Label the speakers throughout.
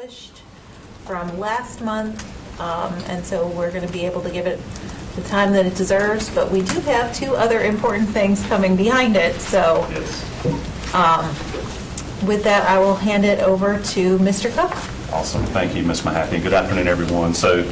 Speaker 1: pushed from last month, and so we're going to be able to give it the time that it deserves, but we do have two other important things coming behind it, so with that, I will hand it over to Mr. Cook.
Speaker 2: Awesome. Thank you, Ms. Mahaffey. Good afternoon, everyone. So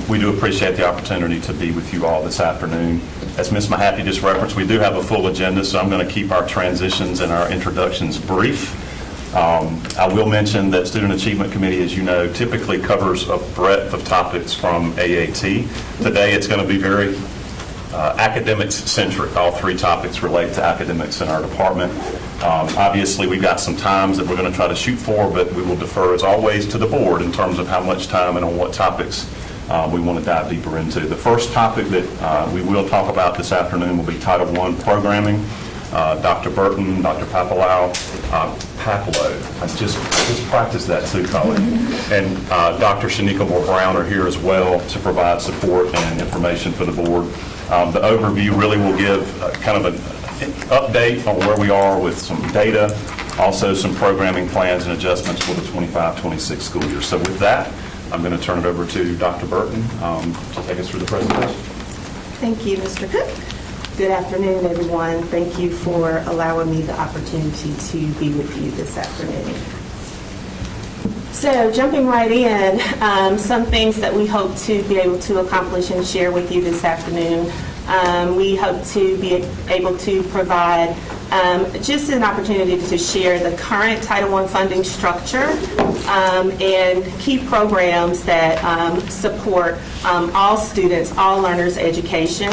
Speaker 2: we do appreciate the opportunity to be with you all this afternoon. As Ms. Mahaffey just referenced, we do have a full agenda, so I'm going to keep our transitions and our introductions brief. I will mention that Student Achievement Committee, as you know, typically covers a breadth of topics from AAT. Today, it's going to be very academics-centric. All three topics relate to academics in our department. Obviously, we've got some times that we're going to try to shoot for, but we will defer, as always, to the board in terms of how much time and on what topics we want to dive deeper into. The first topic that we will talk about this afternoon will be Title I programming. Dr. Burton, Dr. Papalow, I just practiced that too, colleague, and Dr. Shanika Moore-Brown are here as well to provide support and information for the board. The overview really will give kind of an update on where we are with some data, also some programming plans and adjustments for the 25-26 school year. So with that, I'm going to turn it over to Dr. Burton to take us through the presentation.
Speaker 3: Thank you, Mr. Cook. Good afternoon, everyone. Thank you for allowing me the opportunity to be with you this afternoon. So jumping right in, some things that we hope to be able to accomplish and share with you this afternoon. We hope to be able to provide just an opportunity to share the current Title I funding structure and key programs that support all students, all learners' education.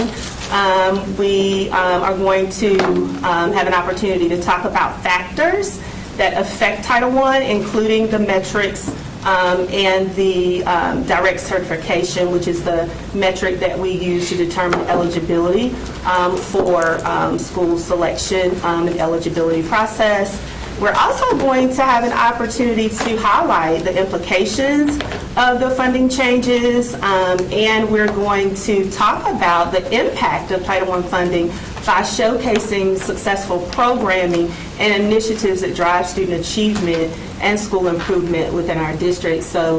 Speaker 3: We are going to have an opportunity to talk about factors that affect Title I, including the metrics and the direct certification, which is the metric that we use to determine eligibility for school selection and eligibility process. We're also going to have an opportunity to highlight the implications of the funding changes, and we're going to talk about the impact of Title I funding by showcasing successful programming and initiatives that drive student achievement and school improvement within our district. So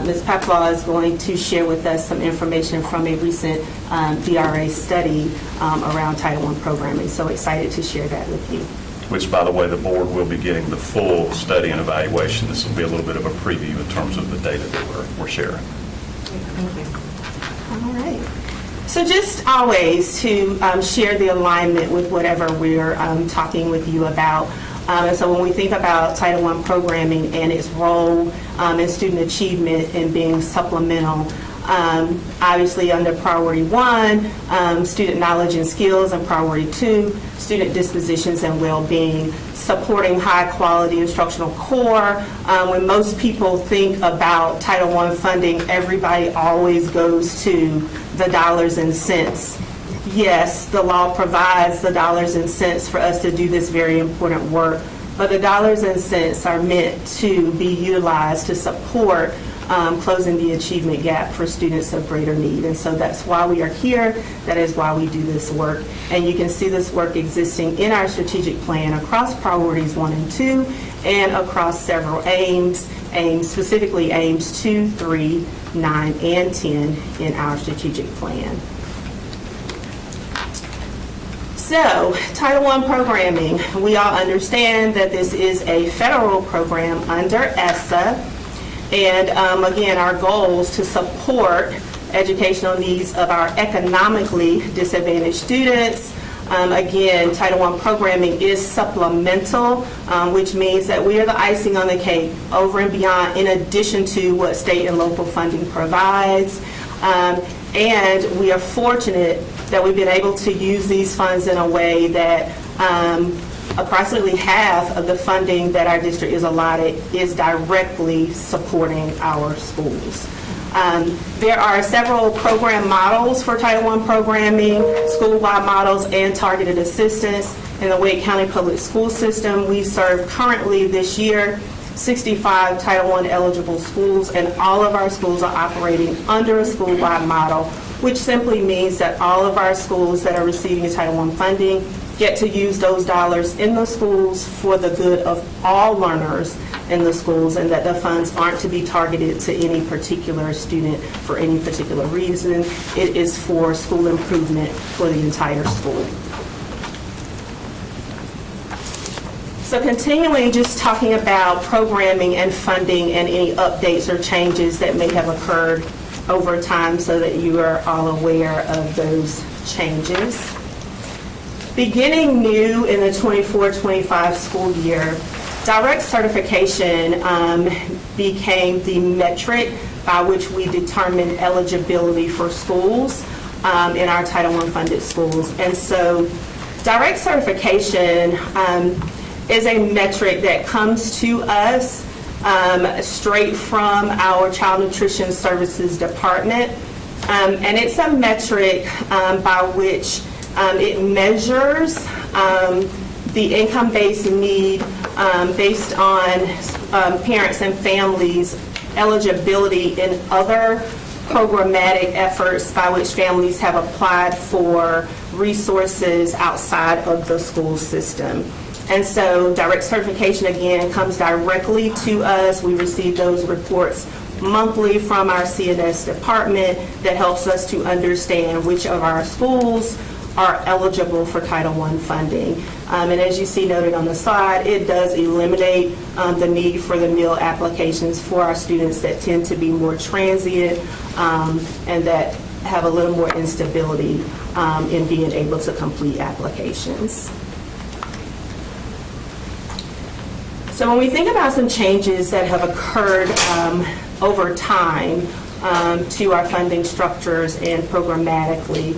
Speaker 3: Ms. Papalow is going to share with us some information from a recent DRA study around Title I programming. So excited to share that with you.
Speaker 2: Which, by the way, the board will be getting the full study and evaluation. This will be a little bit of a preview in terms of the data that we're sharing.
Speaker 3: Thank you. All right. So just always to share the alignment with whatever we're talking with you about. And so when we think about Title I programming and its role in student achievement and being supplemental, obviously under Priority 1, student knowledge and skills, and Priority 2, student dispositions and well-being, supporting high-quality instructional core. When most people think about Title I funding, everybody always goes to the dollars and cents. Yes, the law provides the dollars and cents for us to do this very important work, but the dollars and cents are meant to be utilized to support closing the achievement gap for students of greater need. And so that's why we are here. That is why we do this work. And you can see this work existing in our strategic plan across priorities 1 and 2 and across several aims, specifically aims 2, 3, 9, and 10 in our strategic plan. So, Title I programming, we all understand that this is a federal program under ESSA. And again, our goal is to support educational needs of our economically disadvantaged students. Again, Title I programming is supplemental, which means that we are the icing on the cake over and beyond, in addition to what state and local funding provides. And we are fortunate that we've been able to use these funds in a way that approximately half of the funding that our district is allotted is directly supporting our schools. There are several program models for Title I programming, school-wide models, and targeted assistance. In the Wake County Public School System, we serve currently this year 65 Title I eligible schools, and all of our schools are operating under a school-wide model, which simply means that all of our schools that are receiving Title I funding get to use those dollars in the schools for the good of all learners in the schools, and that the funds aren't to be targeted to any particular student for any particular reason. It is for school improvement for the entire school. So continuing just talking about programming and funding and any updates or changes that may have occurred over time so that you are all aware of those changes. Beginning new in the 24-25 school year, direct certification became the metric by which we determine eligibility for schools in our Title I funded schools. And so direct certification is a metric that comes to us straight from our Child Nutrition Services Department. And it's a metric by which it measures the income-based need based on parents and families' eligibility in other programmatic efforts by which families have applied for resources outside of the school system. And so direct certification, again, comes directly to us. We receive those reports monthly from our CNS department that helps us to understand which of our schools are eligible for Title I funding. And as you see noted on the slide, it does eliminate the need for the meal applications for our students that tend to be more transient and that have a little more instability in being able to complete applications. So when we think about some changes that have occurred over time to our funding structures and programmatically,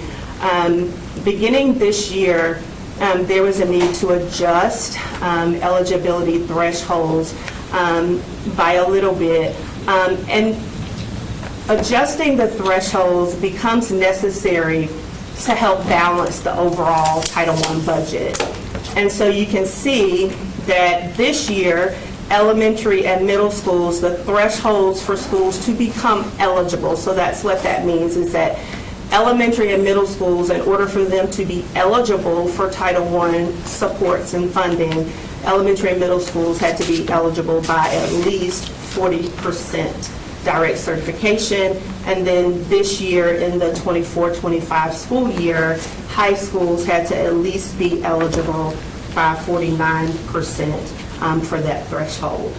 Speaker 3: beginning this year, there was a need to adjust eligibility thresholds by a little bit. And adjusting the thresholds becomes necessary to help balance the overall Title I budget. And so you can see that this year, elementary and middle schools, the thresholds for schools to become eligible, so that's what that means, is that elementary and middle schools, in order for them to be eligible for Title I supports and funding, elementary and middle schools had to be eligible by at least 40% direct certification. And then this year, in the 24-25 school year, high schools had to at least be eligible by 49% for that threshold.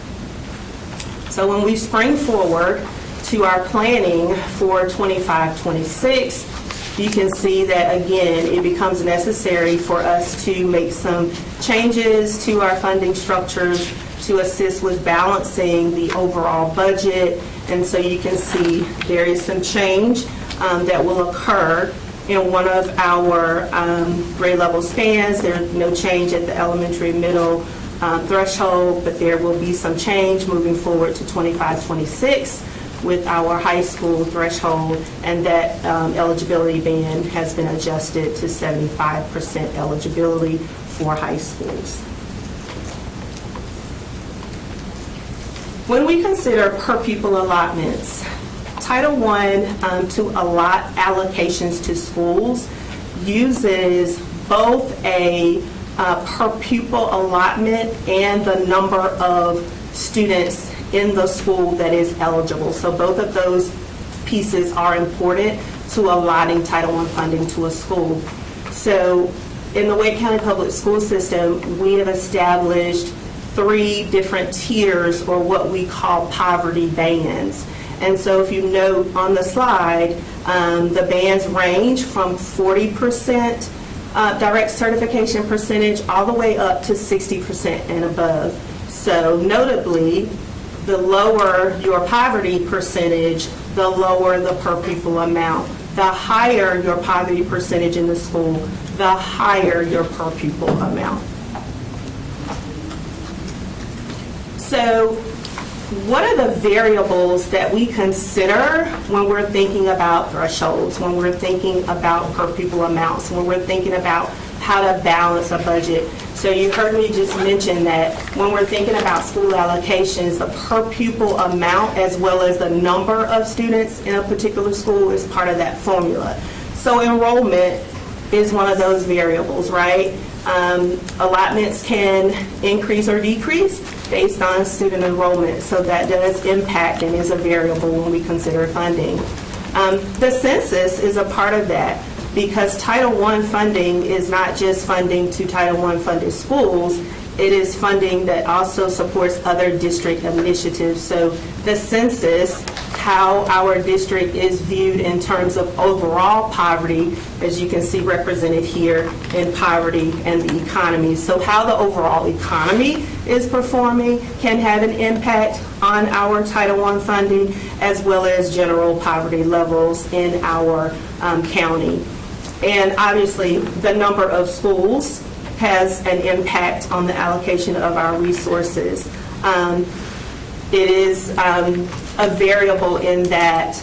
Speaker 3: So when we spring forward to our planning for 25-26, you can see that, again, it becomes necessary for us to make some changes to our funding structures to assist with balancing the overall budget. And so you can see there is some change that will occur in one of our grade level spans. There's no change at the elementary middle threshold, but there will be some change moving forward to 25-26 with our high school threshold, and that eligibility band has been adjusted to 75% eligibility for high schools. When we consider per pupil allotments, Title I to allot allocations to schools uses both a per pupil allotment and the number of students in the school that is eligible. So both of those pieces are important to allotting Title I funding to a school. So in the Wake County Public School System, we have established 3 different tiers, or what we call poverty bands. And so if you note on the slide, the bands range from 40% direct certification percentage all the way up to 60% and above. So notably, the lower your poverty percentage, the lower the per pupil amount. The higher your poverty percentage in the school, the higher your per pupil amount. So what are the variables that we consider when we're thinking about thresholds, when we're thinking about per pupil amounts, when we're thinking about how to balance a budget? So you heard me just mention that when we're thinking about school allocations, the per pupil amount as well as the number of students in a particular school is part of that formula. So enrollment is one of those variables, right? Allotments can increase or decrease based on student enrollment, so that does impact and is a variable when we consider funding. The census is a part of that, because Title I funding is not just funding to Title I funded schools, it is funding that also supports other district initiatives. So the census, how our district is viewed in terms of overall poverty, as you can see represented here in poverty and the economy. So how the overall economy is performing can have an impact on our Title I funding, as well as general poverty levels in our county. And obviously, the number of schools has an impact on the allocation of our resources. It is a variable in that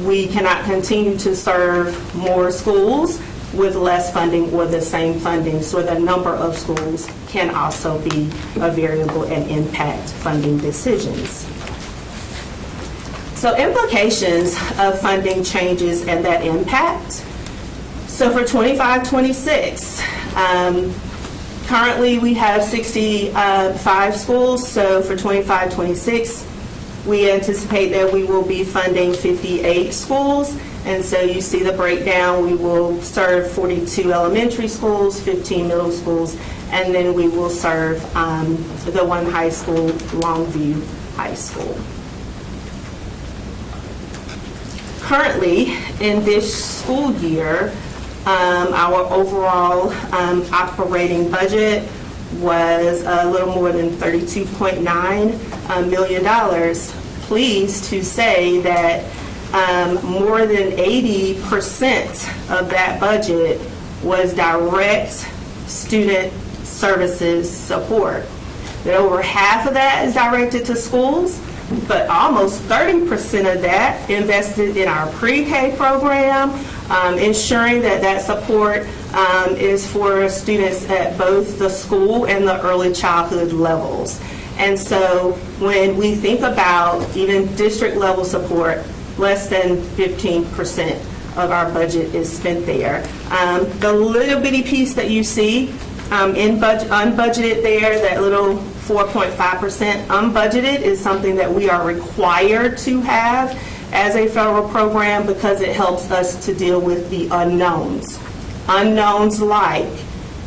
Speaker 3: we cannot continue to serve more schools with less funding or the same funding. So the number of schools can also be a variable and impact funding decisions. So implications of funding changes and that impact. So for 25-26, currently we have 65 schools. So for 25-26, we anticipate that we will be funding 58 schools. And so you see the breakdown. We will serve 42 elementary schools, 15 middle schools, and then we will serve the one high school, Longview High School. Currently, in this school year, our overall operating budget was a little more than $32.9 million. Pleased to say that more than 80% of that budget was direct student services support. That over half of that is directed to schools, but almost 30% of that invested in our pre-K program, ensuring that that support is for students at both the school and the early childhood levels. And so when we think about even district level support, less than 15% of our budget is spent there. The little bitty piece that you see unbudgeted there, that little 4.5% unbudgeted, is something that we are required to have as a federal program because it helps us to deal with the unknowns. Unknowns like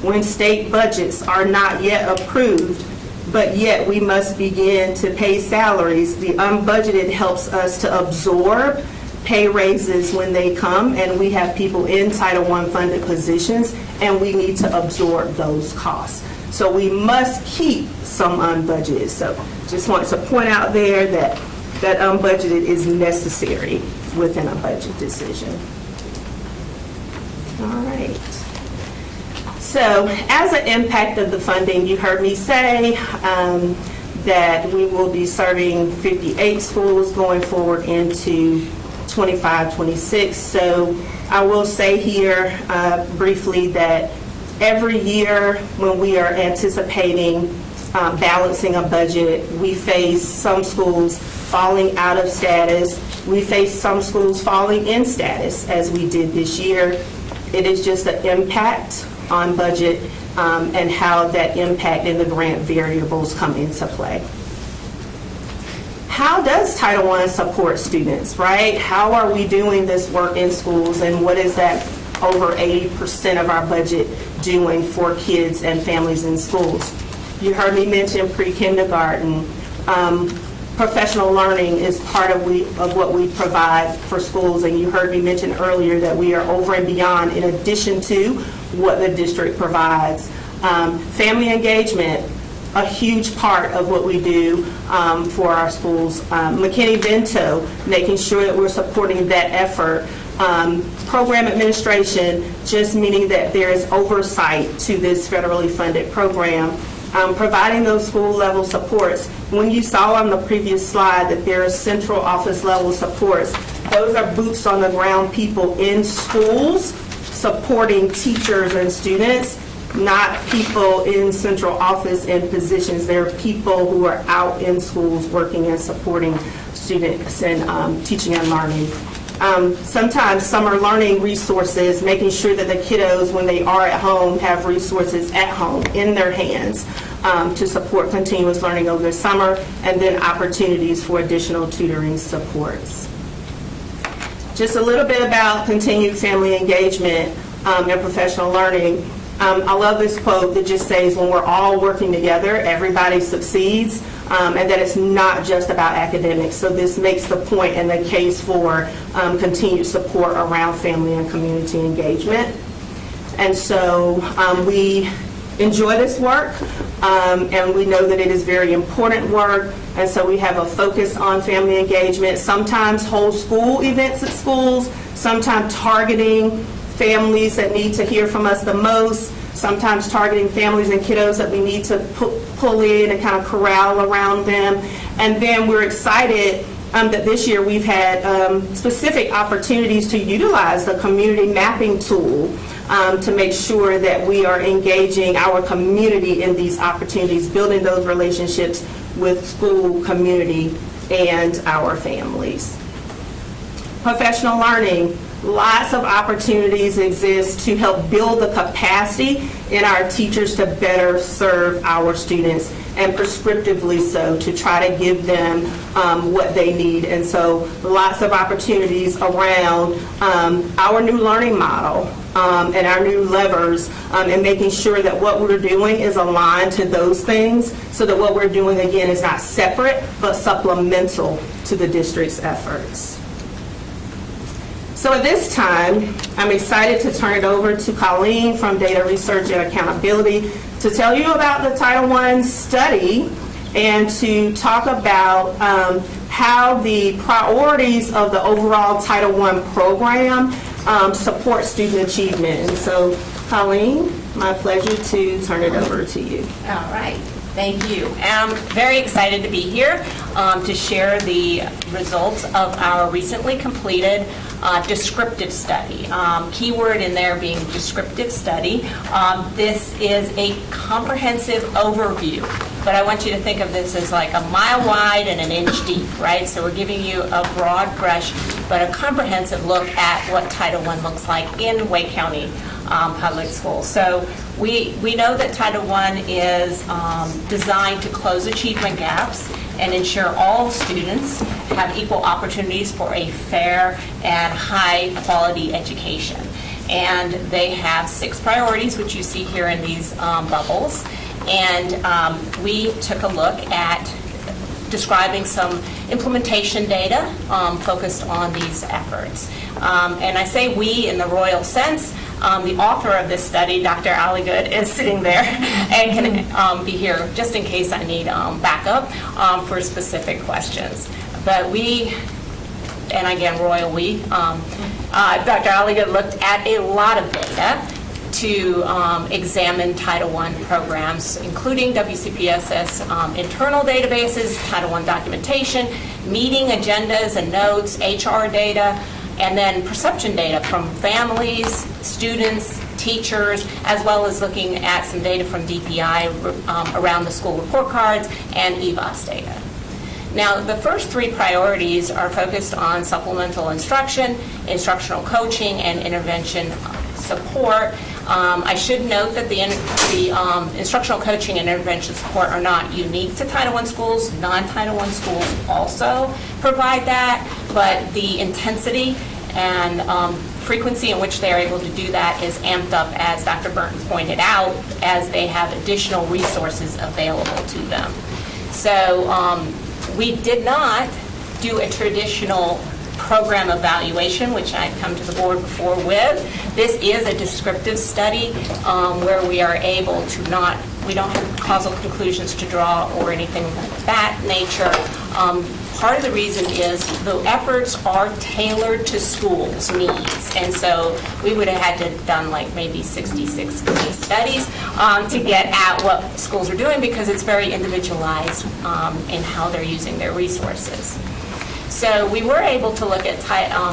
Speaker 3: when state budgets are not yet approved, but yet we must begin to pay salaries. The unbudgeted helps us to absorb pay raises when they come, and we have people in Title I funded positions, and we need to absorb those costs. So we must keep some unbudgeted. So just want to point out there that that unbudgeted is necessary within a budget decision. All right. So as an impact of the funding, you heard me say that we will be serving 58 schools going forward into 25-26. So I will say here briefly that every year when we are anticipating balancing a budget, we face some schools falling out of status. We face some schools falling in status, as we did this year. It is just the impact on budget and how that impact and the grant variables come into play. How does Title I support students, right? How are we doing this work in schools, and what is that over 80% of our budget doing for kids and families in schools? You heard me mention pre-kindergarten. Professional learning is part of what we provide for schools, and you heard me mention earlier that we are over and beyond in addition to what the district provides. Family engagement, a huge part of what we do for our schools. McKinney-Vento, making sure that we're supporting that effort. Program administration, just meaning that there is oversight to this federally funded program. Providing those school level supports. When you saw on the previous slide that there are central office level supports, those are boots on the ground people in schools supporting teachers and students, not people in central office and positions. They're people who are out in schools working and supporting students and teaching and learning sometimes summer learning resources, making sure that the kiddos, when they are at home, have resources at home in their hands to support continuous learning over the summer, and then opportunities for additional tutoring supports. Just a little bit about continued family engagement and professional learning. I love this quote that just says, when we're all working together, everybody succeeds, and that it's not just about academics. So this makes the point and the case for continued support around family and community engagement. And so we enjoy this work, and we know that it is very important work, and so we have a focus on family engagement, sometimes whole school events at schools, sometimes targeting families that need to hear from us the most, sometimes targeting families and kiddos that we need to pull in and kind of corral around them. And then we're excited that this year we've had specific opportunities to utilize the community mapping tool to make sure that we are engaging our community in these opportunities, building those relationships with school, community, and our families. Professional learning. Lots of opportunities exist to help build the capacity in our teachers to better serve our students, and prescriptively so, to try to give them what they need. And so lots of opportunities around our new learning model and our new levers, and making sure that what we're doing is aligned to those things, so that what we're doing, again, is not separate but supplemental to the district's efforts. So at this time, I'm excited to turn it over to Colleen from Data Research and Accountability to tell you about the Title I study, and to talk about how the priorities of the overall Title I program support student achievement. And so, Colleen, my pleasure to turn it over to you.
Speaker 4: All right. Thank you. I'm very excited to be here to share the results of our recently completed descriptive study. Keyword in there being descriptive study. This is a comprehensive overview, but I want you to think of this as like a mile wide and an inch deep, right? So we're giving you a broad brush, but a comprehensive look at what Title I looks like in Wake County Public Schools. So we know that Title I is designed to close achievement gaps and ensure all students have equal opportunities for a fair and high-quality education. And they have 6 priorities, which you see here in these bubbles. And we took a look at describing some implementation data focused on these efforts. And I say we in the royal sense. The author of this study, Dr. Alligood, is sitting there and can be here just in case I need backup for specific questions. But we, and again, royal we, Dr. Alligood looked at a lot of data to examine Title I programs, including WCPSS internal databases, Title I documentation, meeting agendas and notes, HR data, and then perception data from families, students, teachers, as well as looking at some data from DPI around the school report cards and EVOS data. Now, the first 3 priorities are focused on supplemental instruction, instructional coaching, and intervention support. I should note that the instructional coaching and intervention support are not unique to Title I schools. Non-Title I schools also provide that, but the intensity and frequency in which they are able to do that is amped up, as Dr. Burton pointed out, as they have additional resources available to them. So we did not do a traditional program evaluation, which I've come to the board before with. This is a descriptive study where we are able to we don't have causal conclusions to draw or anything of that nature. Part of the reason is the efforts are tailored to schools' needs, and so we would have had to done like maybe 66 case studies to get at what schools are doing, because it's very individualized in how they're using their resources. So we were able to look at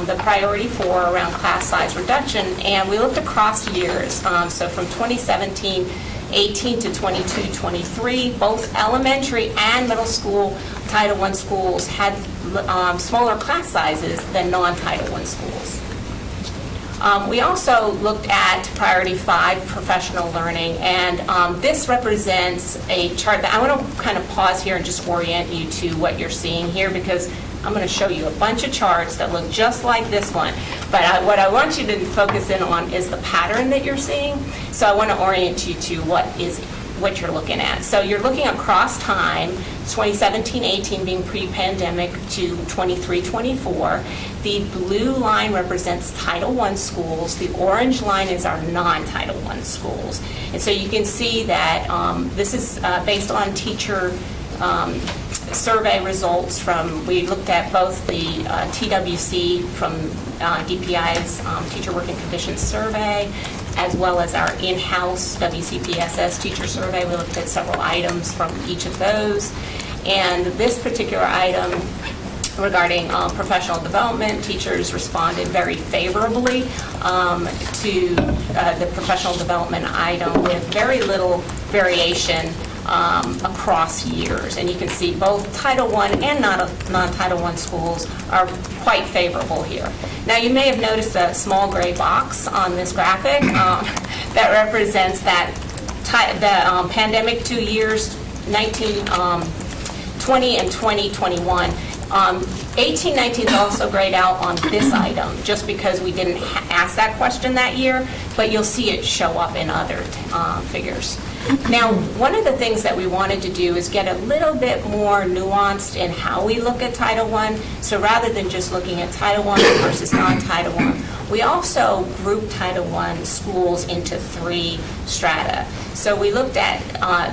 Speaker 4: the priority 4 around class size reduction, and we looked across years. So from 2017-18 to 22-23, both elementary and middle school Title I schools had smaller class sizes than non-Title I schools. We also looked at priority 5, professional learning, and this represents a chart that I want to kind of pause here and just orient you to what you're seeing here, because I'm going to show you a bunch of charts that look just like this one. But what I want you to focus in on is the pattern that you're seeing. So I want to orient you to what you're looking at. So you're looking across time, 2017-18 being pre-pandemic to 23-24. The blue line represents Title I schools. The orange line is our non-Title I schools. And so you can see that this is based on teacher survey results from, we looked at both the TWC from DPI's Teacher Working Conditions Survey, as well as our in-house WCPSS teacher survey. We looked at several items from each of those. And this particular item regarding professional development, teachers responded very favorably to the professional development item with very little variation across years. And you can see both Title I and non-Title I schools are quite favorable here. Now, you may have noticed a small gray box on this graphic that represents that the pandemic 2 years, 2020 and 2021. 18-19 is also grayed out on this item, just because we didn't ask that question that year, but you'll see it show up in other figures. Now, one of the things that we wanted to do is get a little bit more nuanced in how we look at Title I. So rather than just looking at Title I versus non-Title I, we also grouped Title I schools into 3 strata. So we looked at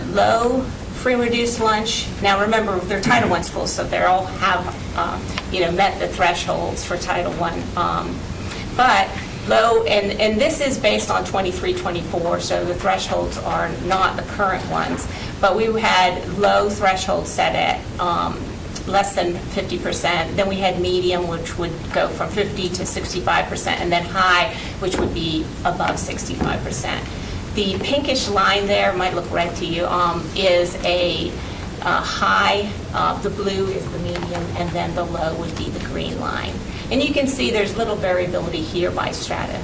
Speaker 4: low free and reduced lunch. Now remember, they're Title I schools, so they all have met the thresholds for Title I. But low, and this is based on 23-24, so the thresholds are not the current ones. But we had low thresholds set at less than 50%. Then we had medium, which would go from 50 to 65%, and then high, which would be above 65%. The pinkish line there, might look red to you, is a high. The blue is the medium, and then the low would be the green line. And you can see there's little variability here by strata.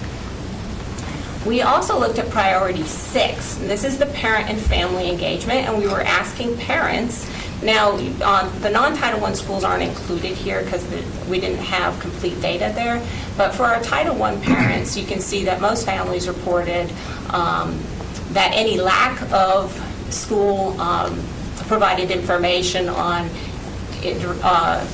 Speaker 4: We also looked at priority 6, and this is the parent and family engagement, and we were asking parents. Now, the non-Title I schools aren't included here because we didn't have complete data there, but for our Title I parents, you can see that most families reported that any lack of school provided information on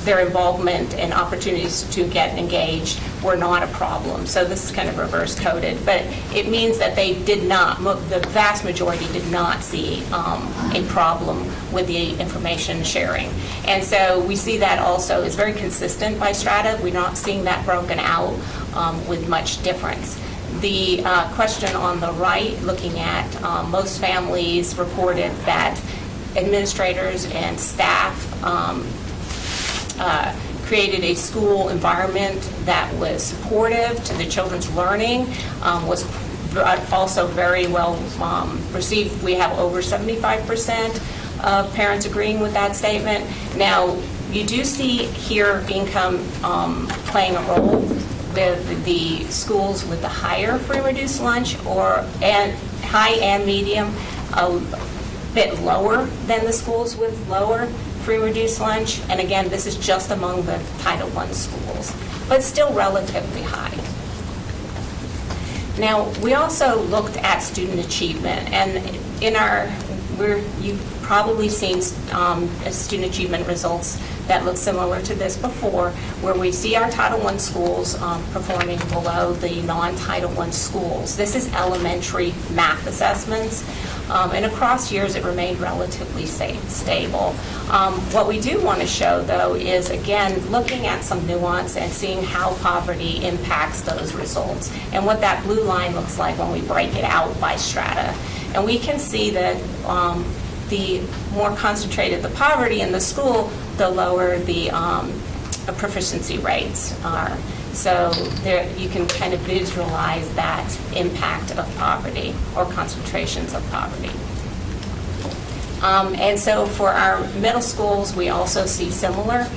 Speaker 4: their involvement and opportunities to get engaged were not a problem. So this is kind of reverse coded, but it means that they did not, the vast majority did not see a problem with the information sharing. And so we see that also is very consistent by strata. We're not seeing that broken out with much difference. The question on the right, looking at most families reported that administrators and staff created a school environment that was supportive to the children's learning, was also very well received. We have over 75% of parents agreeing with that statement. Now, you do see here income playing a role. The schools with the higher free reduced lunch and high and medium a bit lower than the schools with lower free reduced lunch. And again, this is just among the Title I schools, but still relatively high. Now, we also looked at student achievement, and you've probably seen student achievement results that look similar to this before, where we see our Title I schools performing below the non-Title I schools. This is elementary math assessments, and across years it remained relatively stable. What we do want to show, though, is again looking at some nuance and seeing how poverty impacts those results, and what that blue line looks like when we break it out by strata. And we can see that the more concentrated the poverty in the school, the lower the proficiency rates are. So there, you can kind of visualize that impact of poverty or concentrations of poverty. And so for our middle schools, we also see similar.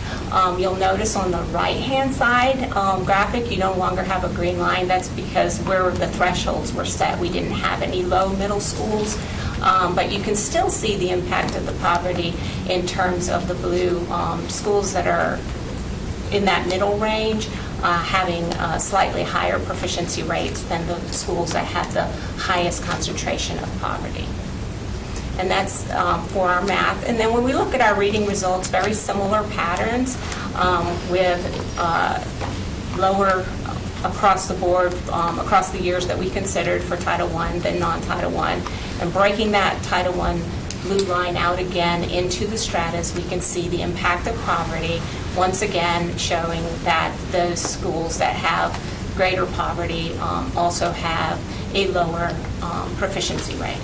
Speaker 4: You'll notice on the right-hand side graphic, you no longer have a green line. That's because where the thresholds were set, we didn't have any low middle schools. But you can still see the impact of the poverty in terms of the blue schools that are in that middle range, having slightly higher proficiency rates than the schools that have the highest concentration of poverty. And that's for our math. And then when we look at our reading results, very similar patterns with lower across the board, across the years that we considered for Title I than non-Title I. And breaking that Title I blue line out again into the stratas, we can see the impact of poverty, once again showing that those schools that have greater poverty also have a lower proficiency rate.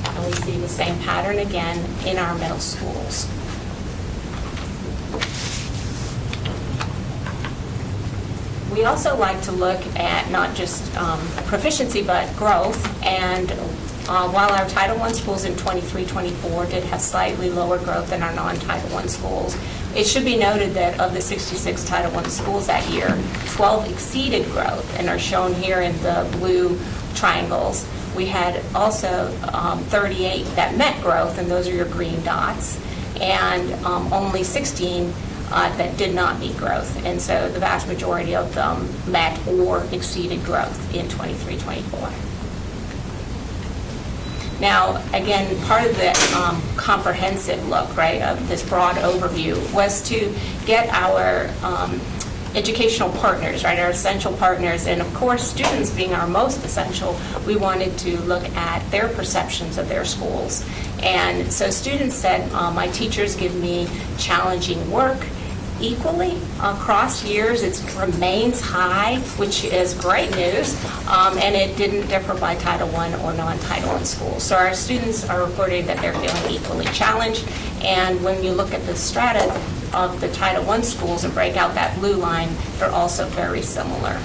Speaker 4: And we see the same pattern again in our middle schools. We also like to look at not just proficiency, but growth. And while our Title I schools in 23-24 did have slightly lower growth than our non-Title I schools, it should be noted that of the 66 Title I schools that year, 12 exceeded growth and are shown here in the blue triangles. We had also 38 that met growth, and those are your green dots, and only 16 that did not meet growth. And so the vast majority of them met or exceeded growth in 23-24. Now, again, part of the comprehensive look, right, of this broad overview was to get our educational partners, right, our essential partners, and of course students being our most essential, we wanted to look at their perceptions of their schools. And so students said, my teachers give me challenging work. Equally across years, it remains high, which is great news, and it didn't differ by Title I or non-Title I schools. So our students are reporting that they're feeling equally challenged, and when you look at the strata of the Title I schools and break out that blue line, they're also very similar.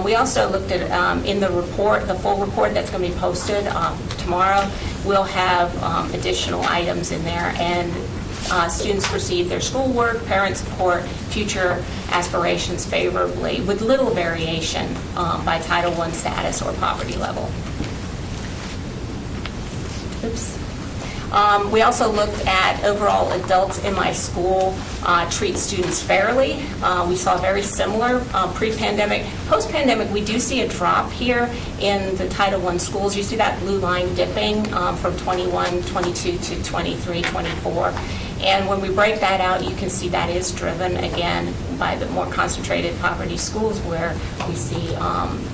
Speaker 4: We also looked at, in the report, the full report that's going to be posted tomorrow, we'll have additional items in there, and students receive their schoolwork, parent support, future aspirations favorably with little variation by Title I status or poverty level. Oops. We also looked at overall adults in my school treat students fairly. We saw very similar pre-pandemic. Post-pandemic, we do see a drop here in the Title I schools. You see that blue line dipping from 21-22 to 23-24. And when we break that out, you can see that is driven, again, by the more concentrated poverty schools, where we see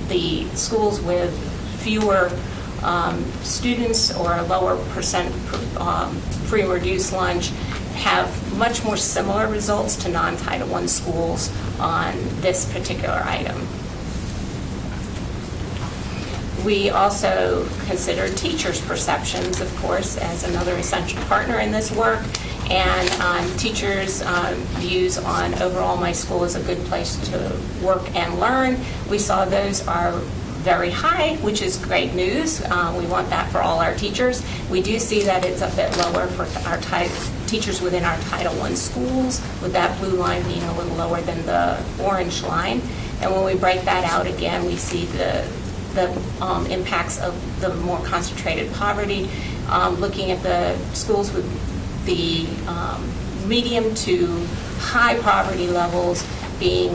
Speaker 4: the schools with fewer students or a lower percent free or reduced lunch have much more similar results to non-Title I schools on this particular item. We also considered teachers' perceptions, of course, as another essential partner in this work, and teachers' views on overall my school is a good place to work and learn. We saw those are very high, which is great news. We want that for all our teachers. We do see that it's a bit lower for our teachers within our Title I schools, with that blue line being a little lower than the orange line. And when we break that out again, we see the impacts of the more concentrated poverty, looking at the schools with the medium to high poverty levels being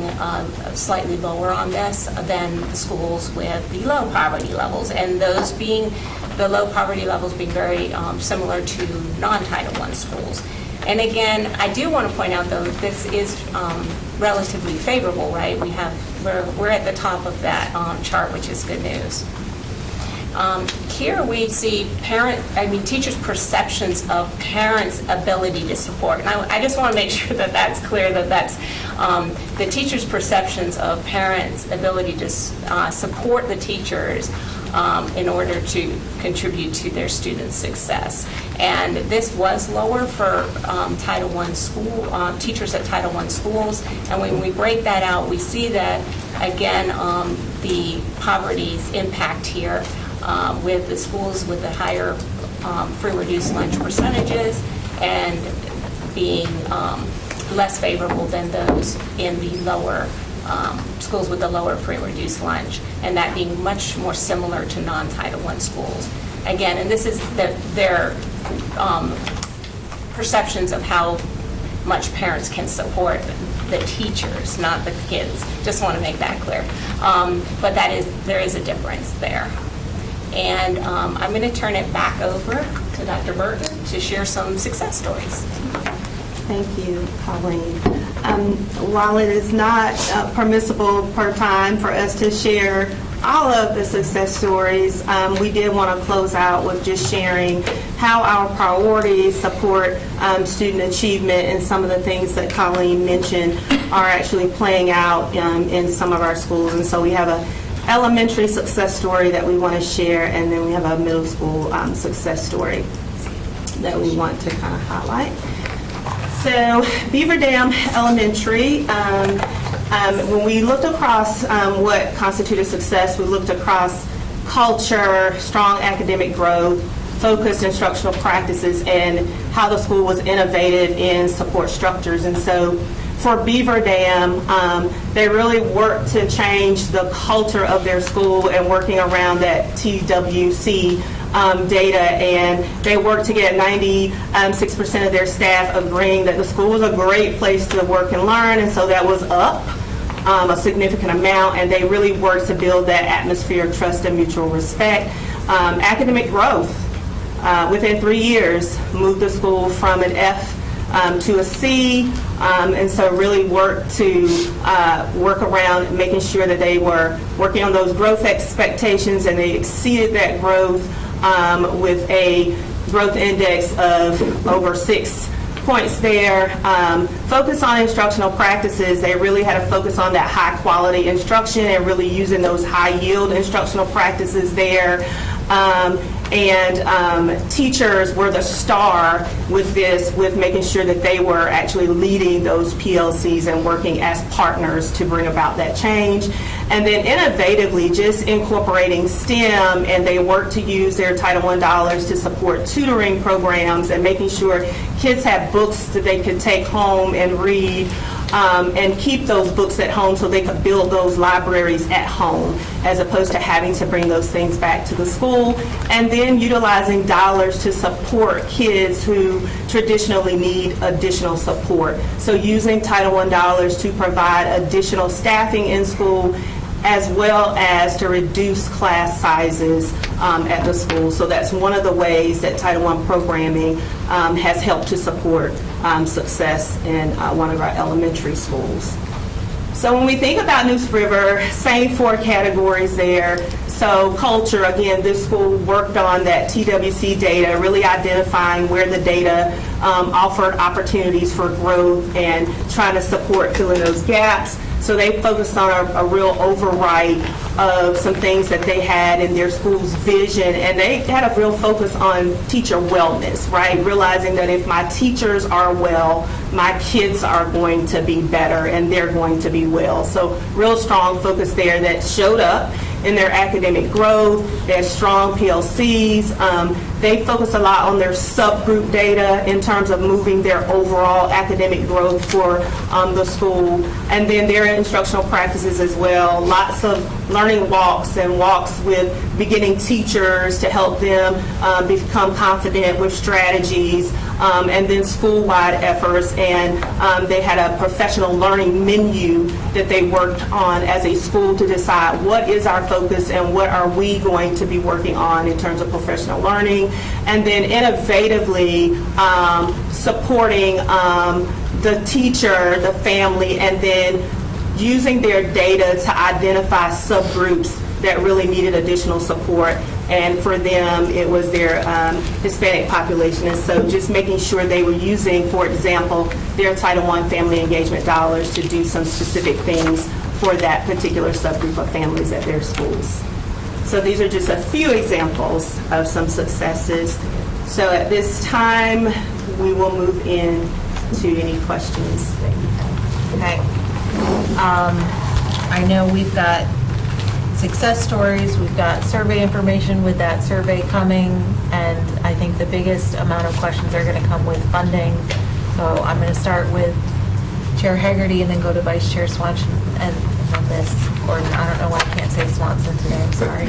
Speaker 4: slightly lower on this than the schools with the low poverty levels, and those being, the low poverty levels being very similar to non-Title I schools. And again, I do want to point out, though, that this is relatively favorable, right? We're at the top of that chart, which is good news. Here we see teachers' perceptions of parents' ability to support. And I just want to make sure that that's clear, that that's the teachers' perceptions of parents' ability to support the teachers in order to contribute to their students' success. And this was lower for Title I school teachers at Title I schools. And when we break that out, we see that, again, the poverty's impact here with the schools with the higher free reduced lunch percentages and being less favorable than those in the lower schools with the lower free reduced lunch, and that being much more similar to non-Title I schools. Again, and this is their perceptions of how much parents can support the teachers, not the kids. Just want to make that clear. But there is a difference there. And I'm going to turn it back over to Dr. Burton to share some success stories.
Speaker 3: Thank you, Colleen. While it is not permissible per time for us to share all of the success stories, we did want to close out with just sharing how our priorities support student achievement, and some of the things that Colleen mentioned are actually playing out in some of our schools. And so we have an elementary success story that we want to share, and then we have a middle school success story that we want to kind of highlight. So Beaver Dam Elementary, when we looked across what constituted success, we looked across culture, strong academic growth, focused instructional practices, and how the school was innovative in support structures. And so for Beaver Dam, they really worked to change the culture of their school and working around that TWC data, and they worked to get 96% of their staff agreeing that the school was a great place to work and learn, and so that was up a significant amount, and they really worked to build that atmosphere of trust and mutual respect. Academic growth, within 3 years, moved the school from an F to a C, and so really worked to work around making sure that they were working on those growth expectations, and they exceeded that growth with a growth index of over 6 points there. Focus on instructional practices. They really had a focus on that high quality instruction and really using those high yield instructional practices there. And teachers were the star with this, with making sure that they were actually leading those PLCs and working as partners to bring about that change. And then innovatively just incorporating STEM, and they worked to use their Title I dollars to support tutoring programs and making sure kids had books that they could take home and read. And keep those books at home so they could build those libraries at home, as opposed to having to bring those things back to the school. And then utilizing dollars to support kids who traditionally need additional support. So using Title I dollars to provide additional staffing in school, as well as to reduce class sizes at the school. So that's one of the ways that Title I programming has helped to support success in one of our elementary schools. So when we think about Neuse River, same 4 categories there. So culture, again, this school worked on that TWC data, really identifying where the data offered opportunities for growth and trying to support filling those gaps. So they focused on a real override of some things that they had in their school's vision, and they had a real focus on teacher wellness, right? Realizing that if my teachers are well, my kids are going to be better and they're going to be well. So real strong focus there that showed up in their academic growth. They had strong PLCs. They focus a lot on their subgroup data in terms of moving their overall academic growth for the school. And then their instructional practices as well. Lots of learning walks and walks with beginning teachers to help them become confident with strategies, and then school-wide efforts. And they had a professional learning menu that they worked on as a school to decide what is our focus and what are we going to be working on in terms of professional learning. And then innovatively supporting the teacher, the family, and then using their data to identify subgroups that really needed additional support. And for them, it was their Hispanic population. And so just making sure they were using, for example, their Title I family engagement dollars to do some specific things for that particular subgroup of families at their schools. So these are just a few examples of some successes. So at this time, we will move in to any questions that you have.
Speaker 1: Okay. I know we've got success stories, we've got survey information with that survey coming, and I think the biggest amount of questions are going to come with funding. So I'm going to start with Chair Hagerty and then go to Vice Chair Swanson and then Ms. Gordon. I don't know why I can't say Swanson today, I'm sorry.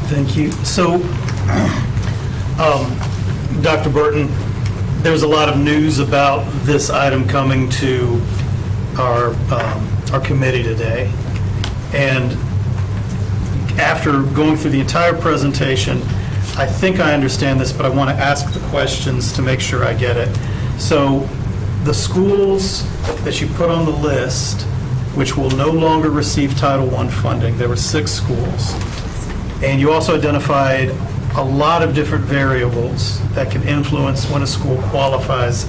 Speaker 5: Thank you. So, Dr. Burton, there's a lot of news about this item coming to our committee today. And after going through the entire presentation, I think I understand this, but I want to ask the questions to make sure I get it. So the schools that you put on the list, which will no longer receive Title I funding, there were 6 schools. And you also identified a lot of different variables that can influence when a school qualifies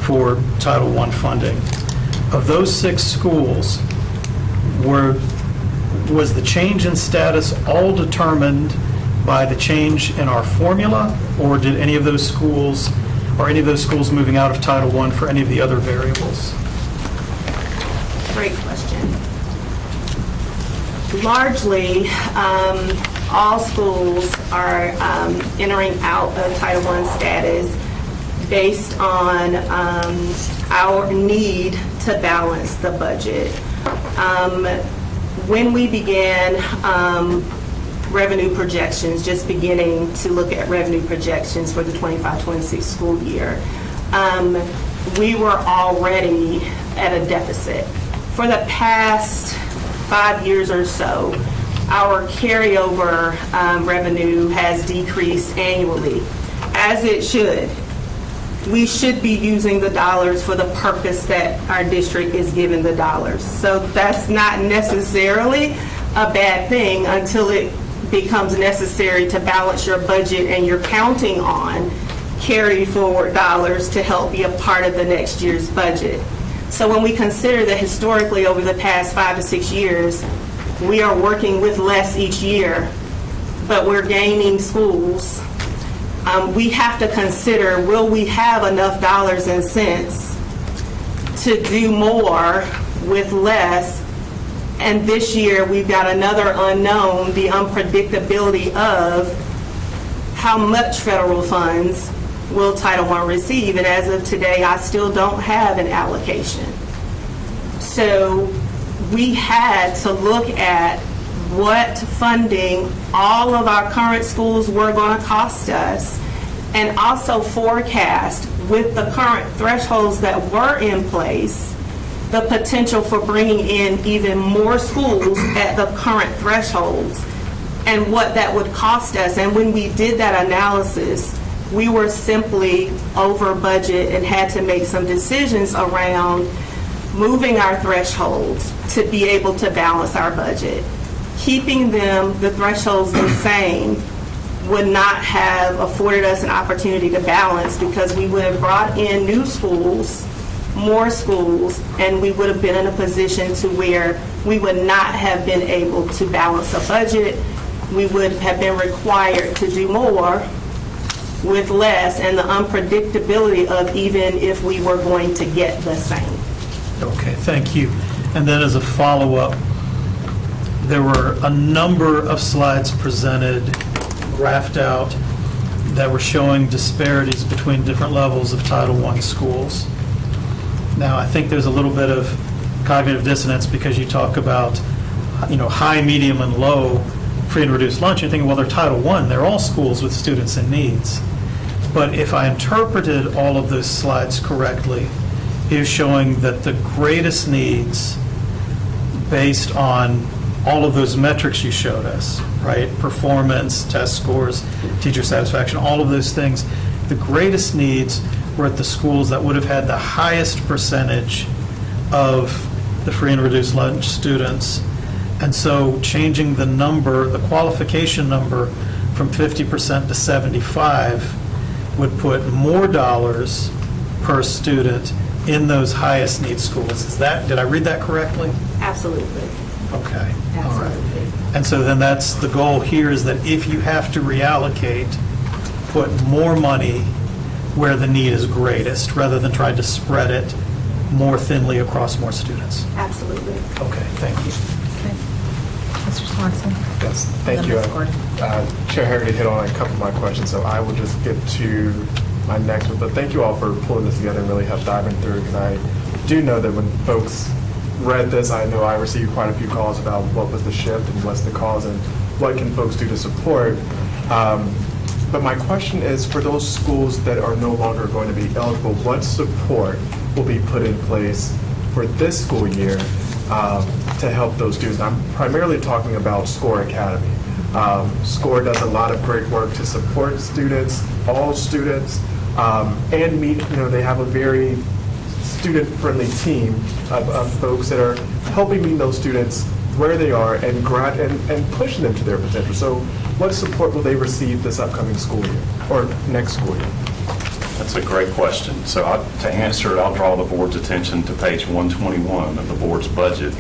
Speaker 5: for Title I funding. Of those 6 schools, was the change in status all determined by the change in our formula, or did any of those schools, or any of those schools moving out of Title I for any of the other variables?
Speaker 3: Great question. Largely, all schools are entering out of Title I status based on our need to balance the budget. When we began revenue projections, just beginning to look at revenue projections for the 25-26 school year, we were already at a deficit. For the past 5 years or so, our carryover revenue has decreased annually, as it should. We should be using the dollars for the purpose that our district is given the dollars. So that's not necessarily a bad thing until it becomes necessary to balance your budget and you're counting on carry forward dollars to help be a part of the next year's budget. So when we consider that historically over the past 5 to 6 years, we are working with less each year, but we're gaining schools. We have to consider, will we have enough dollars and cents to do more with less? And this year, we've got another unknown, the unpredictability of how much federal funds will Title I receive. And as of today, I still don't have an allocation. So we had to look at what funding all of our current schools were going to cost us, and also forecast with the current thresholds that were in place, the potential for bringing in even more schools at the current thresholds and what that would cost us. And when we did that analysis, we were simply over budget and had to make some decisions around moving our thresholds to be able to balance our budget. Keeping the thresholds the same, would not have afforded us an opportunity to balance, because we would have brought in new schools, more schools, and we would have been in a position to where we would not have been able to balance a budget. We would have been required to do more with less, and the unpredictability of even if we were going to get the same.
Speaker 5: Okay, thank you. And then as a follow-up, there were a number of slides presented, graphed out, that were showing disparities between different levels of Title I schools. Now, I think there's a little bit of cognitive dissonance because you talk about, high, medium, and low free and reduced lunch. You're thinking, well, they're Title I. They're all schools with students in needs. But if I interpreted all of those slides correctly, it was showing that the greatest needs, based on all of those metrics you showed us, right? Performance, test scores, teacher satisfaction, all of those things. The greatest needs were at the schools that would have had the highest percentage of the free and reduced lunch students. And so changing the number, the qualification number from 50% to 75 would put more dollars per student in those highest need schools. Is that, did I read that correctly?
Speaker 3: Absolutely.
Speaker 5: Okay. All right.
Speaker 3: Absolutely.
Speaker 5: And so then that's, the goal here is that if you have to reallocate, put more money where the need is greatest, rather than try to spread it more thinly across more students.
Speaker 3: Absolutely.
Speaker 5: Okay, thank you.
Speaker 1: Okay. Mr. Swanson?
Speaker 6: Yes, thank
Speaker 1: Then
Speaker 6: you.
Speaker 1: Ms. Gordon.
Speaker 6: Chair Harity hit on a couple of my questions, so I will just get to my next one. But thank you all for pulling this together and really help diving through, because I do know that when folks read this, I know I received quite a few calls about what was the shift and what's the cause and what can folks do to support. But my question is, for those schools that are no longer going to be eligible, what support will be put in place for this school year to help those students? I'm primarily talking about SCORE Academy. SCORE does a lot of great work to support students, all students, and meet, they have a very student-friendly team of folks that are helping meet those students where they are and pushing them to their potential. So what support will they receive this upcoming school year or next school year?
Speaker 2: That's a great question. So to answer it, I'll draw the board's attention to page 121 of the board's budget,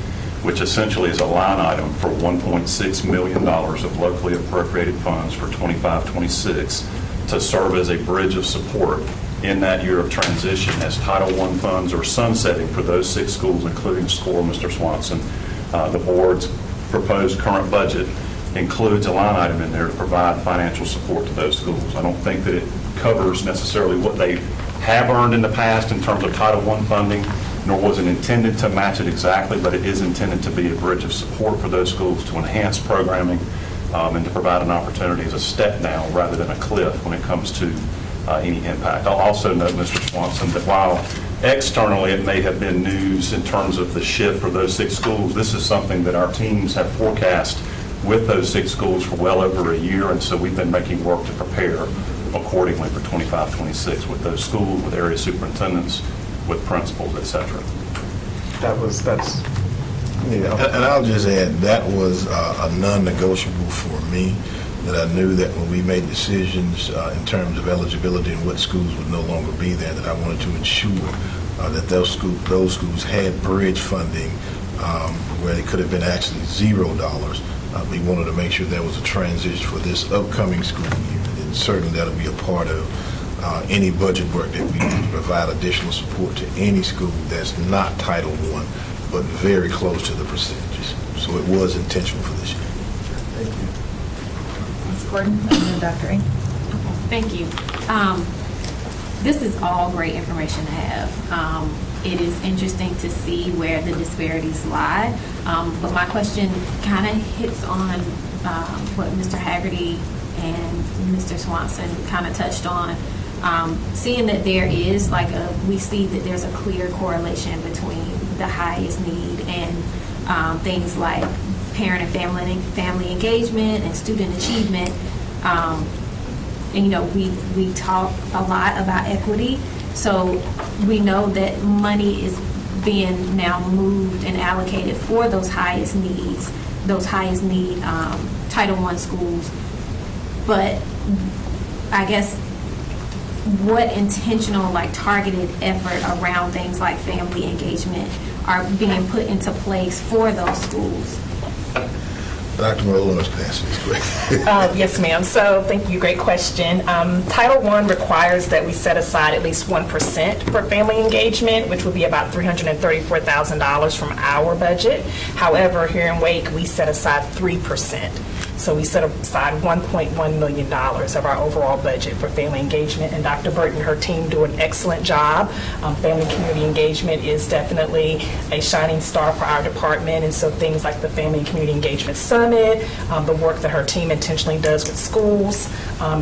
Speaker 2: which essentially is a line item for $1.6 million of locally appropriated funds for 25-26 to serve as a bridge of support in that year of transition as Title I funds are sunsetting for those 6 schools, including SCORE, Mr. Swanson. The board's proposed current budget includes a line item in there to provide financial support to those schools. I don't think that it covers necessarily what they have earned in the past in terms of Title I funding, nor was it intended to match it exactly, but it is intended to be a bridge of support for those schools to enhance programming and to provide an opportunity as a step down rather than a cliff when it comes to any impact. I'll also note, Mr. Swanson, that while externally it may have been news in terms of the shift for those 6 schools, this is something that our teams have forecast with those 6 schools for well over a year, and so we've been making work to prepare accordingly for 25-26 with those schools, with area superintendents, with principals, et cetera.
Speaker 6: That's
Speaker 7: And I'll just add, that was a non-negotiable for me, that I knew that when we made decisions in terms of eligibility and what schools would no longer be there, that I wanted to ensure that those schools had bridge funding where it could have been actually $0. We wanted to make sure there was a transition for this upcoming school year, and certainly that'll be a part of any budget work that we do to provide additional support to any school that's not Title I, but very close to the percentages. So it was intentional for this year.
Speaker 6: Thank you.
Speaker 1: Ms. Gordon, and then Dr. Ng.
Speaker 8: Thank you. This is all great information to have. It is interesting to see where the disparities lie. But my question kind of hits on what Mr. Haggerty and Mr. Swanson kind of touched on. Seeing that there is we see that there's a clear correlation between the highest need and things like parent and family engagement and student achievement. And we talk a lot about equity, so we know that money is being now moved and allocated for those highest need Title I schools. But I guess what intentional, targeted effort around things like family engagement are being put into place for those schools?
Speaker 7: Dr. Merlin is passing this question.
Speaker 9: Yes, ma'am. So thank you. Great question. Title I requires that we set aside at least 1% for family engagement, which would be about $334,000 from our budget. However, here in Wake, we set aside 3%. So we set aside $1.1 million of our overall budget for family engagement, and Dr. Burton and her team do an excellent job. Family community engagement is definitely a shining star for our department, and so things like the Family and Community Engagement Summit, the work that her team intentionally does with schools,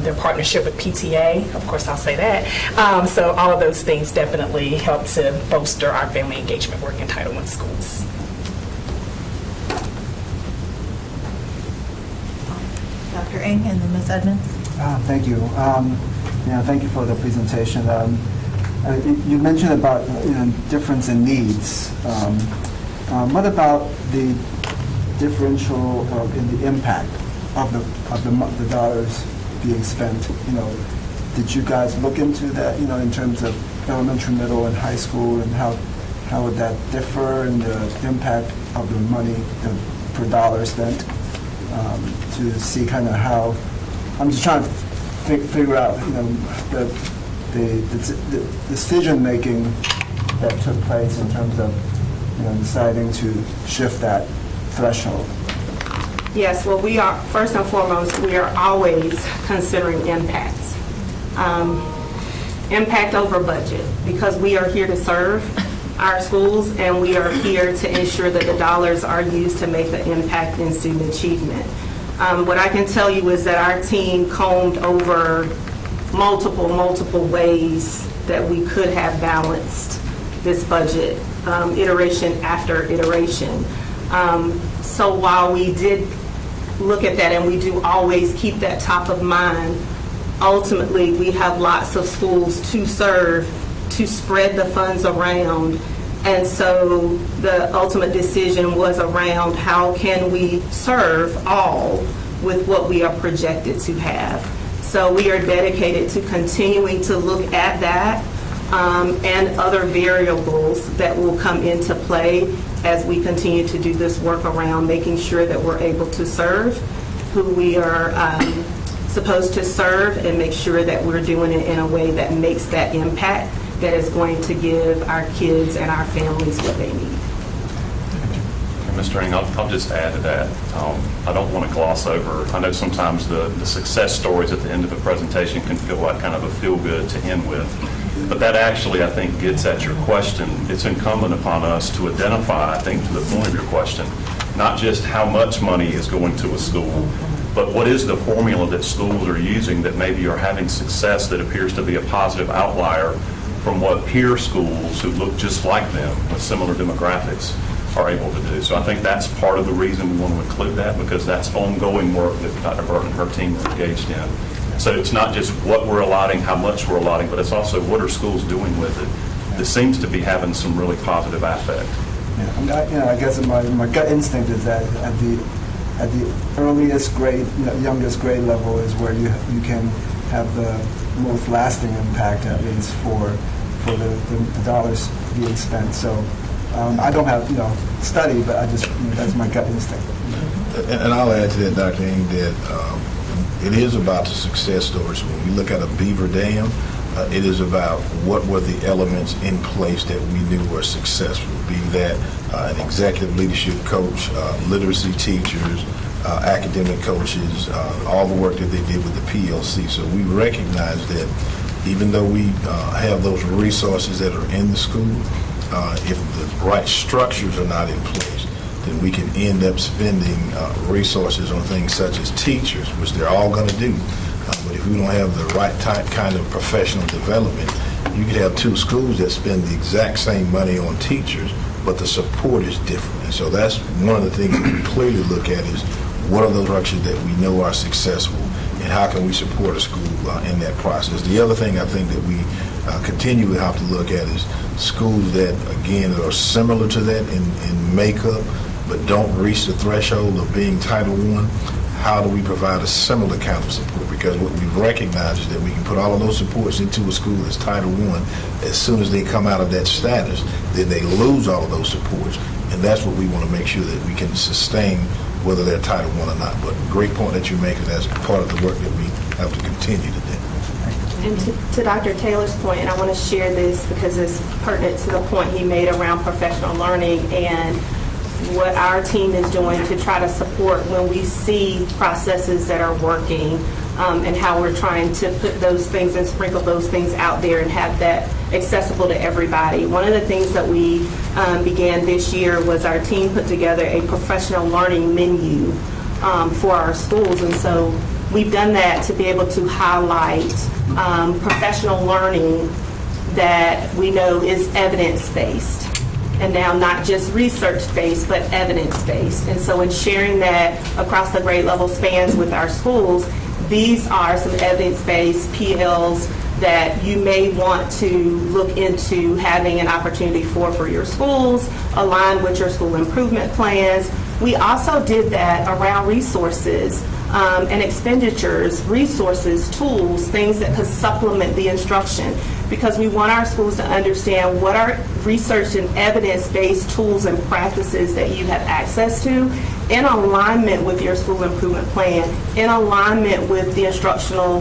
Speaker 9: their partnership with PTA, of course I'll say that. So all of those things definitely help to bolster our family engagement work in Title I schools.
Speaker 1: Dr. Ng and then Ms. Edmonds.
Speaker 10: Thank you. Thank you for the presentation. You mentioned about difference in needs. What about the differential in the impact of the dollars being spent? Did you guys look into that, in terms of elementary, middle, and high school, and how would that differ in the impact of the money per dollar spent, to see kind of how, I'm just trying to figure out, the decision-making that took place in terms of, deciding to shift that threshold.
Speaker 3: Yes, well, we are, first and foremost, we are always considering impacts. Impact over budget, because we are here to serve our schools, and we are here to ensure that the dollars are used to make the impact in student achievement. What I can tell you is that our team combed over multiple ways that we could have balanced this budget, iteration after iteration. So while we did look at that, and we do always keep that top of mind, ultimately we have lots of schools to serve, to spread the funds around. And so the ultimate decision was around how can we serve all with what we are projected to have. So we are dedicated to continuing to look at that and other variables that will come into play as we continue to do this work around making sure that we're able to serve who we are supposed to serve, and make sure that we're doing it in a way that makes that impact that is going to give our kids and our families what they need.
Speaker 2: And Mr. Ing, I'll just add to that. I don't want to gloss over. I know sometimes the success stories at the end of a presentation can feel like kind of a feel-good to end with. But that actually, I think, gets at your question. It's incumbent upon us to identify, I think, to the point of your question, not just how much money is going to a school, but what is the formula that schools are using that maybe are having success that appears to be a positive outlier from what peer schools who look just like them with similar demographics are able to do. So I think that's part of the reason we want to include that, because that's ongoing work that Dr. Burton and her team are engaged in. So it's not just what we're allotting, how much we're allotting, but it's also what are schools doing with it. This seems to be having some really positive affect.
Speaker 10: Yeah, I guess my gut instinct is that at the earliest grade, youngest grade level is where you can have the most lasting impact, at least for the dollars being spent. So I don't have study, but I just that's my gut instinct.
Speaker 7: And I'll add to that, Dr. Ing, that it is about the success stories. When we look at a Beaver Dam, it is about what were the elements in place that we knew were successful, be that an executive leadership coach, literacy teachers, academic coaches, all the work that they did with the PLC. So we recognize that even though we have those resources that are in the school, if the right structures are not in place, then we can end up spending resources on things such as teachers, which they're all going to do. But if we don't have the right kind of professional development, you could have two schools that spend the exact same money on teachers, but the support is different. And so that's one of the things that we clearly look at is what are those structures that we know are successful, and how can we support a school in that process. The other thing I think that we continue to have to look at is schools that, again, are similar to that in makeup, but don't reach the threshold of being Title I. How do we provide a similar kind of support? Because what we've recognized is that we can put all of those supports into a school that's Title I. As soon as they come out of that status, then they lose all of those supports. And that's what we want to make sure that we can sustain, whether they're Title I or not. But great point that you make, and that's part of the work that we have to continue to do.
Speaker 3: And to Dr. Taylor's point, and I want to share this because it's pertinent to the point he made around professional learning and what our team is doing to try to support when we see processes that are working, and how we're trying to put those things and sprinkle those things out there and have that accessible to everybody. One of the things that we began this year was our team put together a professional learning menu for our schools. And so we've done that to be able to highlight professional learning that we know is evidence-based. And now not just research-based, but evidence-based. And so in sharing that across the grade level spans with our schools, these are some evidence-based PLs that you may want to look into having an opportunity for your schools, aligned with your school improvement plans, We also did that around resources and expenditures, resources, tools, things that could supplement the instruction, because we want our schools to understand what are research and evidence-based tools and practices that you have access to in alignment with your school improvement plan, in alignment with the instructional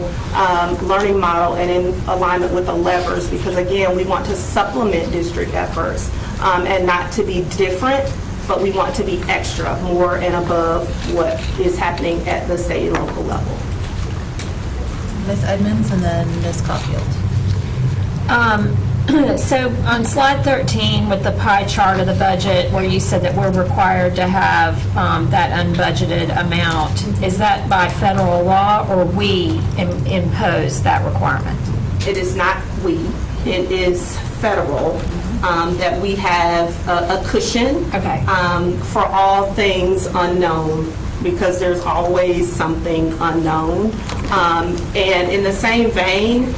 Speaker 3: learning model, and in alignment with the levers, because again, we want to supplement district efforts and not to be different, but we want to be extra, more and above what is happening at the state and local level.
Speaker 1: Ms. Edmonds and then Ms. Caulfield.
Speaker 4: So on slide 13 with the pie chart of the budget where you said that we're required to have that unbudgeted amount, is that by federal law or we impose that requirement?
Speaker 3: It is not we, it is federal, that we have a cushion
Speaker 4: Okay.
Speaker 3: for all things unknown, because there's always something unknown. And in the same vein,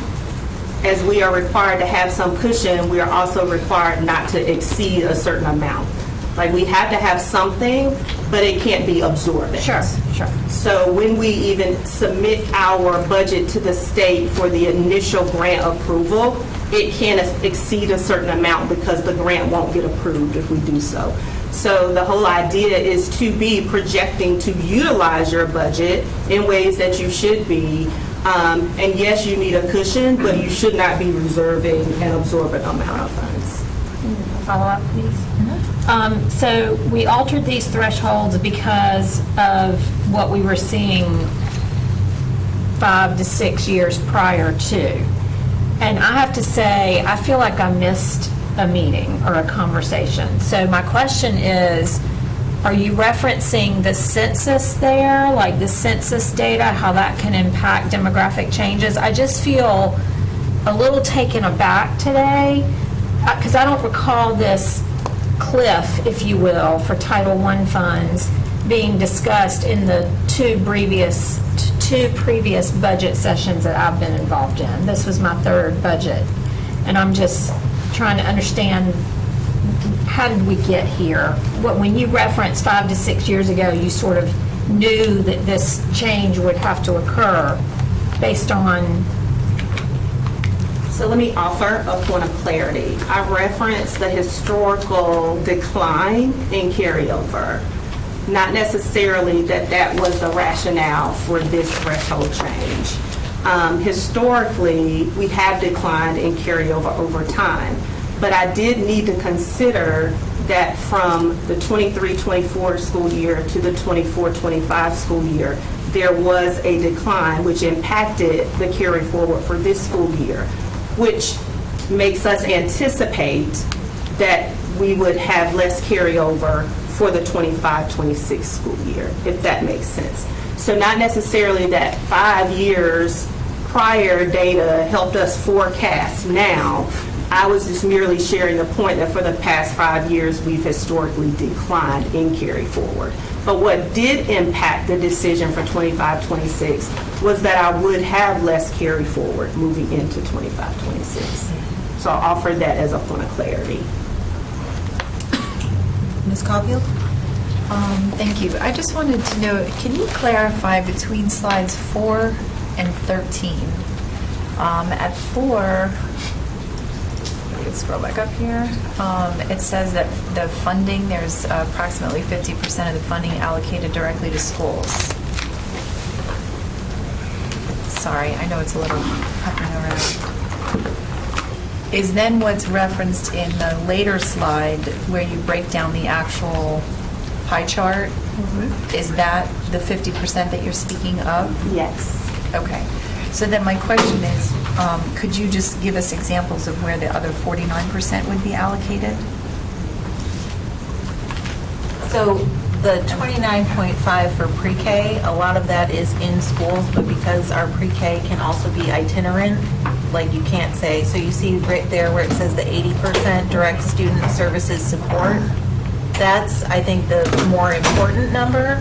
Speaker 3: as we are required to have some cushion, we are also required not to exceed a certain amount. Like, we have to have something, but it can't be absorbent.
Speaker 4: Sure.
Speaker 3: So when we even submit our budget to the state for the initial grant approval, it can't exceed a certain amount because the grant won't get approved if we do so. So the whole idea is to be projecting to utilize your budget in ways that you should be. And yes, you need a cushion, but you should not be reserving an absorbent amount of funds.
Speaker 4: Follow up, please. So we altered these thresholds because of what we were seeing 5 to 6 years prior to. And I have to say, I feel like I missed a meeting or a conversation. So my question is, are you referencing the census there, like the census data, how that can impact demographic changes? I just feel a little taken aback today because I don't recall this cliff, if you will, for Title I funds being discussed in the two previous budget sessions that I've been involved in. This was my third budget, and I'm just trying to understand, how did we get here? When you referenced 5 to 6 years ago, you sort of knew that this change would have to occur based on...
Speaker 3: So let me offer a point of clarity. I referenced the historical decline in carryover, not necessarily that that was the rationale for this threshold change. Historically, we have declined in carryover over time, but I did need to consider that from the 23-24 school year to the 24-25 school year, there was a decline which impacted the carry forward for this school year, which makes us anticipate that we would have less carryover for the 25-26 school year, if that makes sense. So not necessarily that 5 years prior data helped us forecast now. I was just merely sharing the point that for the past 5 years, we've historically declined in carry forward. But what did impact the decision for 25-26 was that I would have less carry forward moving into 25-26. So I'll offer that as a point of clarity.
Speaker 1: Ms. Caulfield?
Speaker 11: Thank you. I just wanted to know, can you clarify between slides 4 and 13? At 4, let's scroll back up here. It says that the funding, there's approximately 50% of the funding allocated directly to schools. Sorry, I know it's a little hopping around. Is then what's referenced in the later slide where you break down the actual pie chart? Is that the 50% that you're speaking of?
Speaker 3: Yes.
Speaker 11: Okay. So then my question is, could you just give us examples of where the other 49% would be allocated?
Speaker 1: So the 29.5 for pre-K, a lot of that is in schools, but because our pre-K can also be itinerant, like you can't say, so you see right there where it says the 80% direct student services support, that's, I think, the more important number.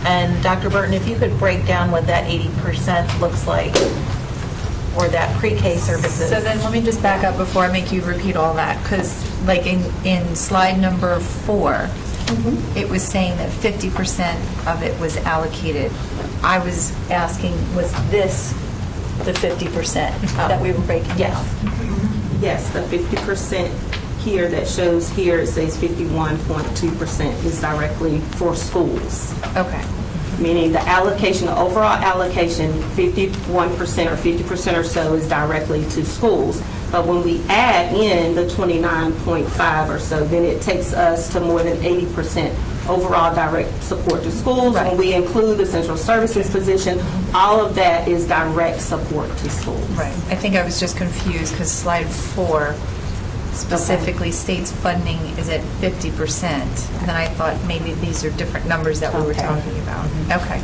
Speaker 1: And Dr. Burton, if you could break down what that 80% looks like, or that pre-K services.
Speaker 11: So then let me just back up before I make you repeat all that, because like in slide number 4, it was saying that 50% of it was allocated. I was asking, was this the 50% that we were breaking down?
Speaker 3: Yes. Yes, the 50% here that shows here, it says 51.2% is directly for schools.
Speaker 11: Okay.
Speaker 3: Meaning the allocation, the overall allocation, 51% or 50% or so is directly to schools. But when we add in the 29.5 or so, then it takes us to more than 80% overall direct support to schools.
Speaker 11: Right.
Speaker 3: When we include the central services position, all of that is direct support to schools.
Speaker 11: Right. I think I was just confused because slide 4 specifically states funding is at 50%. And then I thought maybe these are different numbers that we were
Speaker 3: Okay.
Speaker 11: talking about. Okay.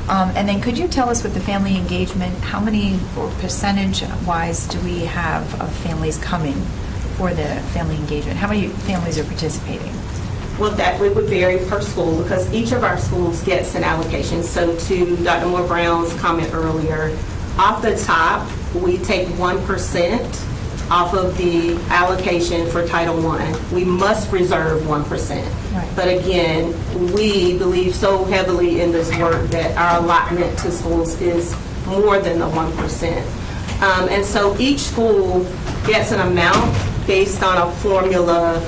Speaker 11: And then could you tell us with the family engagement, how many, or percentage-wise, do we have of families coming for the family engagement? How many families are participating?
Speaker 3: Well, that would vary per school because each of our schools gets an allocation. So to Dr. Moore Brown's comment earlier, off the top, we take 1% off of the allocation for Title I. We must reserve 1%.
Speaker 11: Right.
Speaker 3: But again, we believe so heavily in this work that our allotment to schools is more than the 1%. And so each school gets an amount based on a formula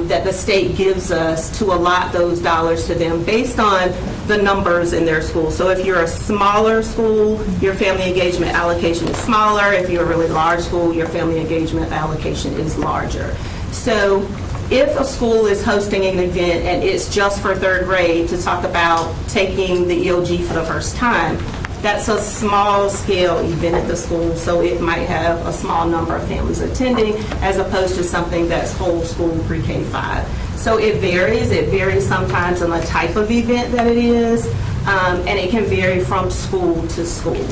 Speaker 3: that the state gives us to allot those dollars to them based on the numbers in their school. So if you're a smaller school, your family engagement allocation is smaller. If you're a really large school, your family engagement allocation is larger. So if a school is hosting an event and it's just for third grade to talk about taking the EOG for the first time, that's a small scale event at the school, so it might have a small number of families attending as opposed to something that's whole school pre-K-5. So it varies. It varies sometimes on the type of event that it is, and it can vary from school to school.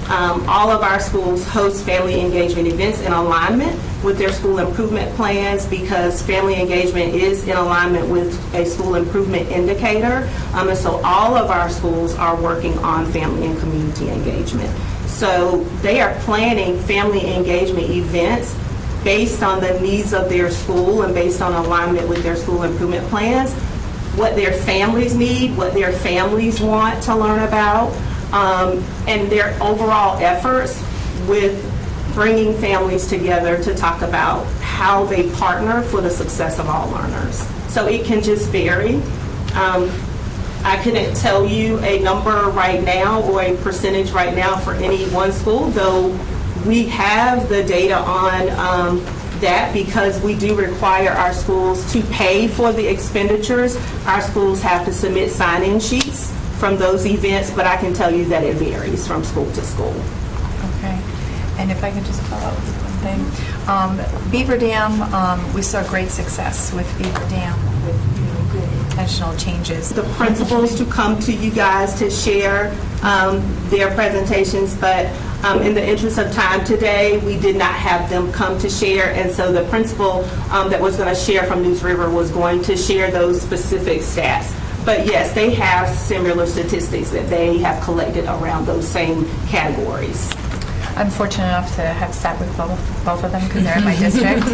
Speaker 3: All of our schools host family engagement events in alignment with their school improvement plans because family engagement is in alignment with a school improvement indicator. And so all of our schools are working on family and community engagement. So they are planning family engagement events based on the needs of their school and based on alignment with their school improvement plans, what their families need, what their families want to learn about, and their overall efforts with bringing families together to talk about how they partner for the success of all learners. So it can just vary. I couldn't tell you a number right now or a percentage right now for any one school, though we have the data on that because we do require our schools to pay for the expenditures. Our schools have to submit sign-in sheets from those events, but I can tell you that it varies from school to school.
Speaker 11: Okay. And if I could just follow up with one thing. Beaver Dam, we saw great success with Beaver Dam with good intentional changes.
Speaker 3: The principals to come to you guys to share their presentations, but in the interest of time today, we did not have them come to share, and so the principal that was going to share from News River was going to share those specific stats. But yes, they have similar statistics that they have collected around those same categories.
Speaker 11: I'm fortunate enough to have sat with both of them because they're in my district.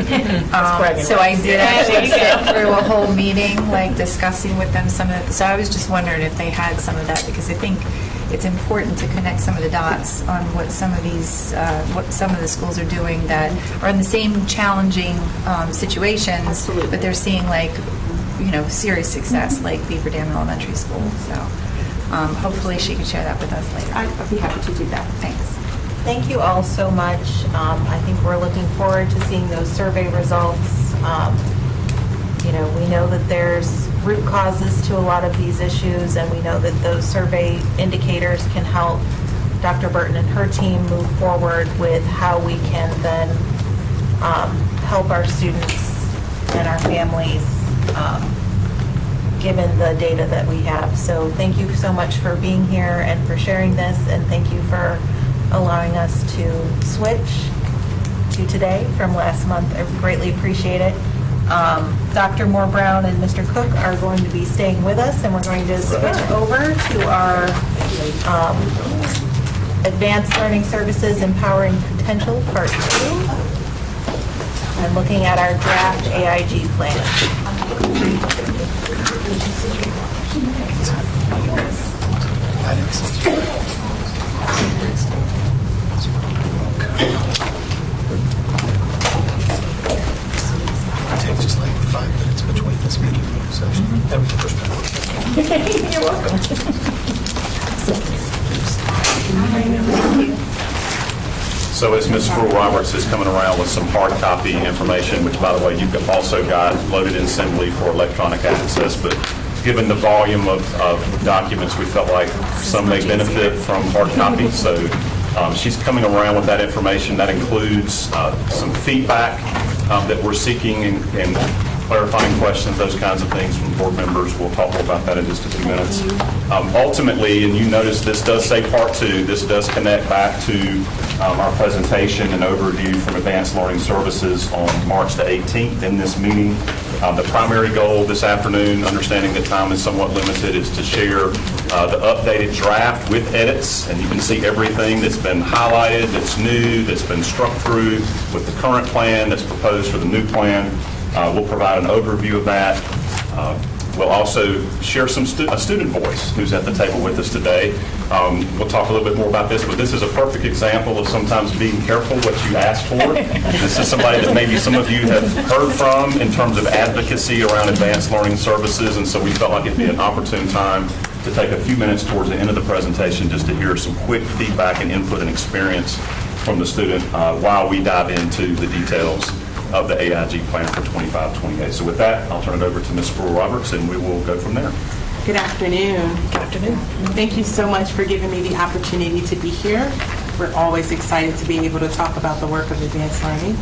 Speaker 9: bragging
Speaker 11: So I did actually
Speaker 9: There you
Speaker 11: sit through a whole meeting, like discussing with them some of the, so I was just wondering if they had some of that because I think it's important to connect some of the dots on what some of these, what some of the schools are doing that are in the same challenging situations,
Speaker 3: Absolutely.
Speaker 11: but they're seeing like, you know, serious success like Beaver Dam Elementary School. So hopefully she could share that with us later.
Speaker 3: I'd be happy to do that.
Speaker 11: Thanks.
Speaker 1: Thank you all so much. I think we're looking forward to seeing those survey results. You know, we know that there's root causes to a lot of these issues, and we know that those survey indicators can help Dr. Burton and her team move forward with how we can then help our students and our families given the data that we have. So thank you so much for being here and for sharing this, and thank you for allowing us to switch to today from last month. I greatly appreciate it. Dr. Moore Brown and Mr. Cook are going to be staying with us, and we're going to switch over to our Advanced Learning Services Empowering Potential, Part 2, and looking at our draft AIG plan.
Speaker 7: Take just like 5 minutes between this meeting session. Then we can push back.
Speaker 9: You're welcome.
Speaker 2: So as Ms. Sproul Roberts is coming around with some hard copy information, which by the way, you've also got loaded in Assembly for electronic access, but given the volume of documents, we felt like some may benefit from hard copy. So she's coming around with that information. That includes some feedback that we're seeking and clarifying questions, those kinds of things from board members. We'll talk more about that in just a few minutes. Ultimately, and you notice this does say Part 2, this does connect back to our presentation and overview from Advanced Learning Services on March the 18th in this meeting. The primary goal this afternoon, understanding that time is somewhat limited, is to share the updated draft with edits, and you can see everything that's been highlighted, that's new, that's been struck through with the current plan that's proposed for the new plan. We'll provide an overview of that. We'll also share some a student voice who's at the table with us today. We'll talk a little bit more about this, but this is a perfect example of sometimes being careful what you ask for. This is somebody that maybe some of you have heard from in terms of advocacy around advanced learning services, and so we felt like it'd be an opportune time to take a few minutes towards the end of the presentation just to hear some quick feedback and input and experience from the student while we dive into the details of the AIG plan for 25-28. So with that, I'll turn it over to Ms. Sproul Roberts, and we will go from there.
Speaker 3: Good afternoon. Good afternoon. Thank you so much for giving me the opportunity to be here. We're always excited to be able to talk about the work of advanced learning.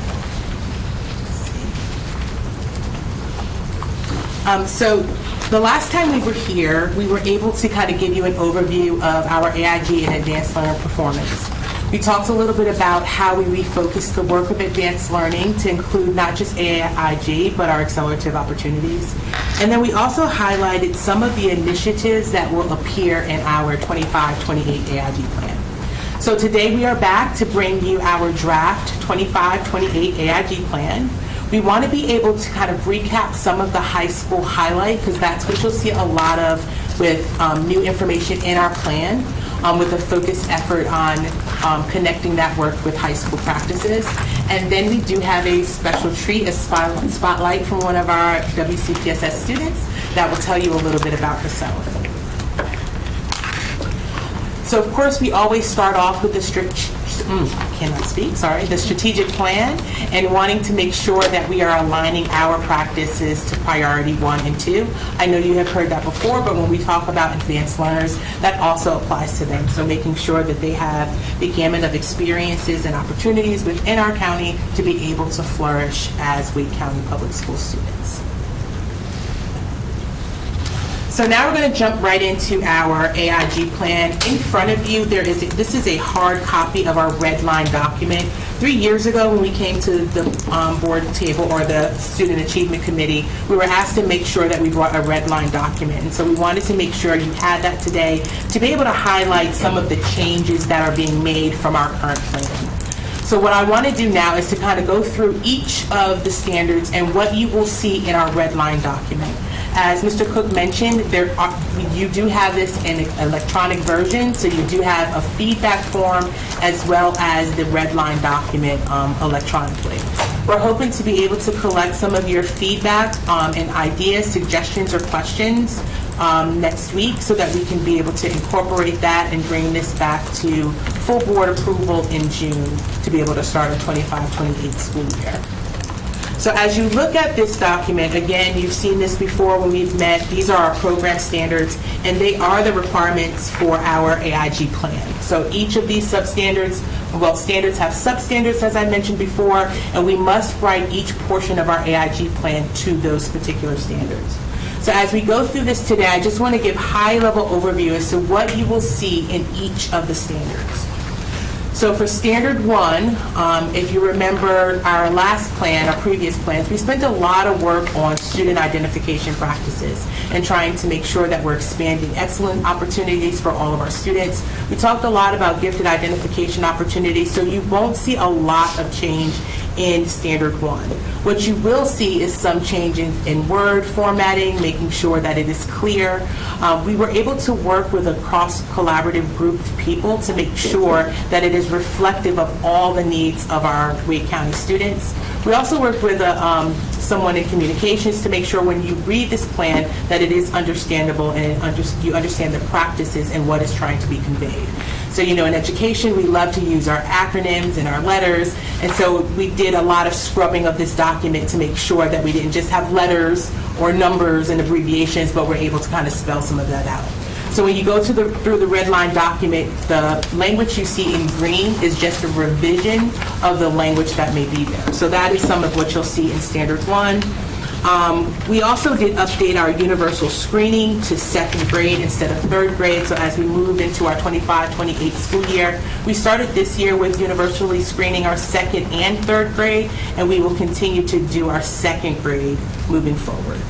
Speaker 3: So the last time we were here, we were able to kind of give you an overview of our AIG and advanced learner performance. We talked a little bit about how we refocused the work of advanced learning to include not just AIG, but our accelerative opportunities. And then we also highlighted some of the initiatives that will appear in our 25-28 AIG plan. So today we are back to bring you our draft 25-28 AIG plan. We want to be able to kind of recap some of the high school highlight, because that's what you'll see a lot of with new information in our plan, with a focused effort on connecting that work with high school practices. And then we do have a special treat, a spotlight from one of our WCPSS students that will tell you a little bit about herself. So of course, we always start off with the the strategic plan, and wanting to make sure that we are aligning our practices to priority 1 and 2. I know you have heard that before, but when we talk about advanced learners, that also applies to them. So making sure that they have the gamut of experiences and opportunities within our county to be able to flourish as Wake County Public School students. So now we're going to jump right into our AIG plan. In front of you, this is a hard copy of our red line document. 3 years ago, when we came to the board table or the Student Achievement Committee, we were asked to make sure that we brought a red line document. And so we wanted to make sure you had that today to be able to highlight some of the changes that are being made from our current plan. So what I want to do now is to kind of go through each of the standards and what you will see in our red line document. As Mr. Cook mentioned, you do have this in an electronic version, so you do have a feedback form as well as the red line document electronically. We're hoping to be able to collect some of your feedback and ideas, suggestions, or questions next week so that we can be able to incorporate that and bring this back to full board approval in June to be able to start a 25-28 school year. So as you look at this document, again, you've seen this before when we've met. These are our program standards, and they are the requirements for our AIG plan. So each of these standards have substandards, as I mentioned before, and we must write each portion of our AIG plan to those particular standards. So as we go through this today, I just want to give high-level overview as to what you will see in each of the standards. So for Standard 1, if you remember our last plan, our previous plans, we spent a lot of work on student identification practices and trying to make sure that we're expanding excellent opportunities for all of our students. We talked a lot about gifted identification opportunities, so you won't see a lot of change in Standard 1. What you will see is some changes in word formatting, making sure that it is clear. We were able to work with a cross-collaborative group of people to make sure that it is reflective of all the needs of our Wake County students. We also worked with someone in communications to make sure when you read this plan that it is understandable and you understand the practices and what is trying to be conveyed. So, in education, we love to use our acronyms and our letters, and so we did a lot of scrubbing of this document to make sure that we didn't just have letters or numbers and abbreviations, but we're able to kind of spell some of that out. So when you go through the red line document, the language you see in green is just a revision of the language that may be there. So that is some of what you'll see in Standard 1. We also did update our universal screening to 2nd grade instead of 3rd grade. So as we moved into our 25-28 school year, we started this year with universally screening our 2nd and 3rd grade, and we will continue to do our 2nd grade moving forward.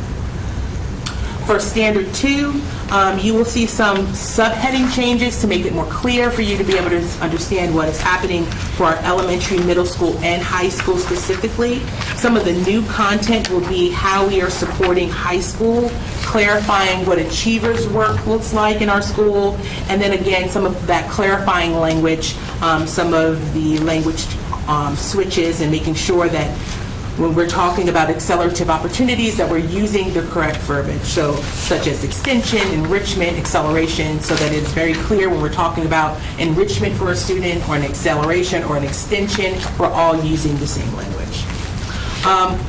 Speaker 3: For Standard 2, you will see some subheading changes to make it more clear for you to be able to understand what is happening for our elementary, middle school, and high school specifically. Some of the new content will be how we are supporting high school, clarifying what achievers work looks like in our school, and then again, some of that clarifying language, some of the language switches, and making sure that when we're talking about accelerative opportunities that we're using the correct verbiage, so such as extension, enrichment, acceleration, so that it's very clear when we're talking about enrichment for a student or an acceleration or an extension, we're all using the same language.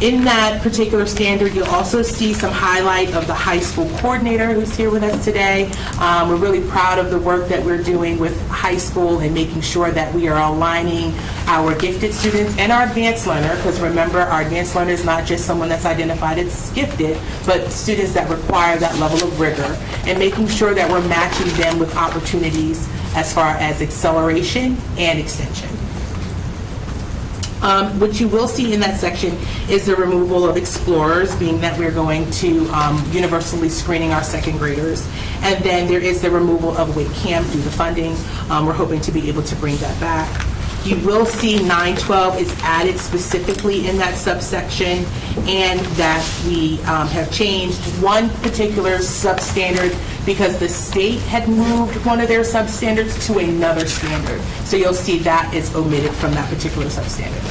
Speaker 3: In that particular standard, you'll also see some highlight of the high school coordinator who's here with us today. We're really proud of the work that we're doing with high school and making sure that we are aligning our gifted students and our advanced learner, because remember, our advanced learner is not just someone that's identified as gifted, but students that require that level of rigor, and making sure that we're matching them with opportunities as far as acceleration and extension. What you will see in that section is the removal of explorers, being that we're going to universally screening our 2nd graders. And then there is the removal of Wake Camp due to funding. We're hoping to be able to bring that back. You will see 912 is added specifically in that subsection, and that we have changed one particular substandard because the state had moved one of their substandards to another standard. So you'll see that is omitted from that particular substandard.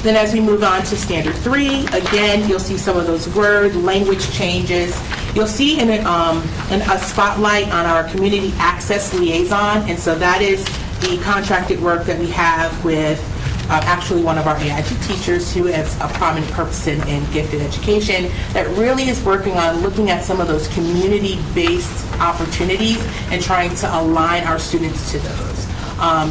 Speaker 3: Then as we move on to Standard 3, again, you'll see some of those word language changes. You'll see in a spotlight on our community access liaison, and so that is the contracted work that we have with actually one of our AIT teachers who has a prominent purpose in gifted education that really is working on looking at some of those community-based opportunities and trying to align our students to those.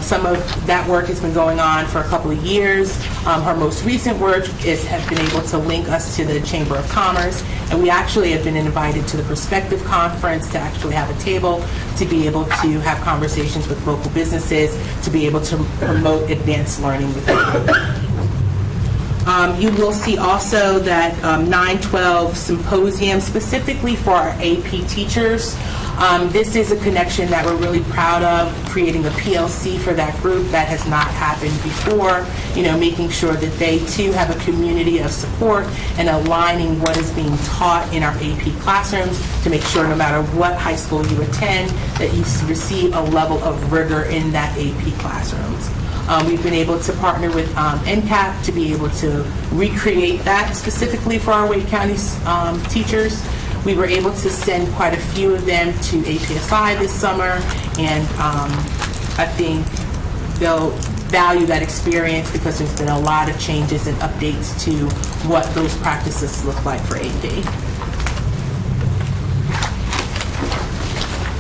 Speaker 3: Some of that work has been going on for a couple of years. Her most recent work has been able to link us to the Chamber of Commerce, and we actually have been invited to the Perspective Conference to actually have a table to be able to have conversations with local businesses to be able to promote advanced learning with them. You will see also that 912 symposium specifically for our AP teachers. This is a connection that we're really proud of, creating a PLC for that group. That has not happened before, making sure that they too have a community of support and aligning what is being taught in our AP classrooms to make sure no matter what high school you attend, that you receive a level of rigor in that AP classrooms. We've been able to partner with NCAP to be able to recreate that specifically for our Wake County teachers. We were able to send quite a few of them to APSI this summer, and I think they'll value that experience because there's been a lot of changes and updates to what those practices look like for AP.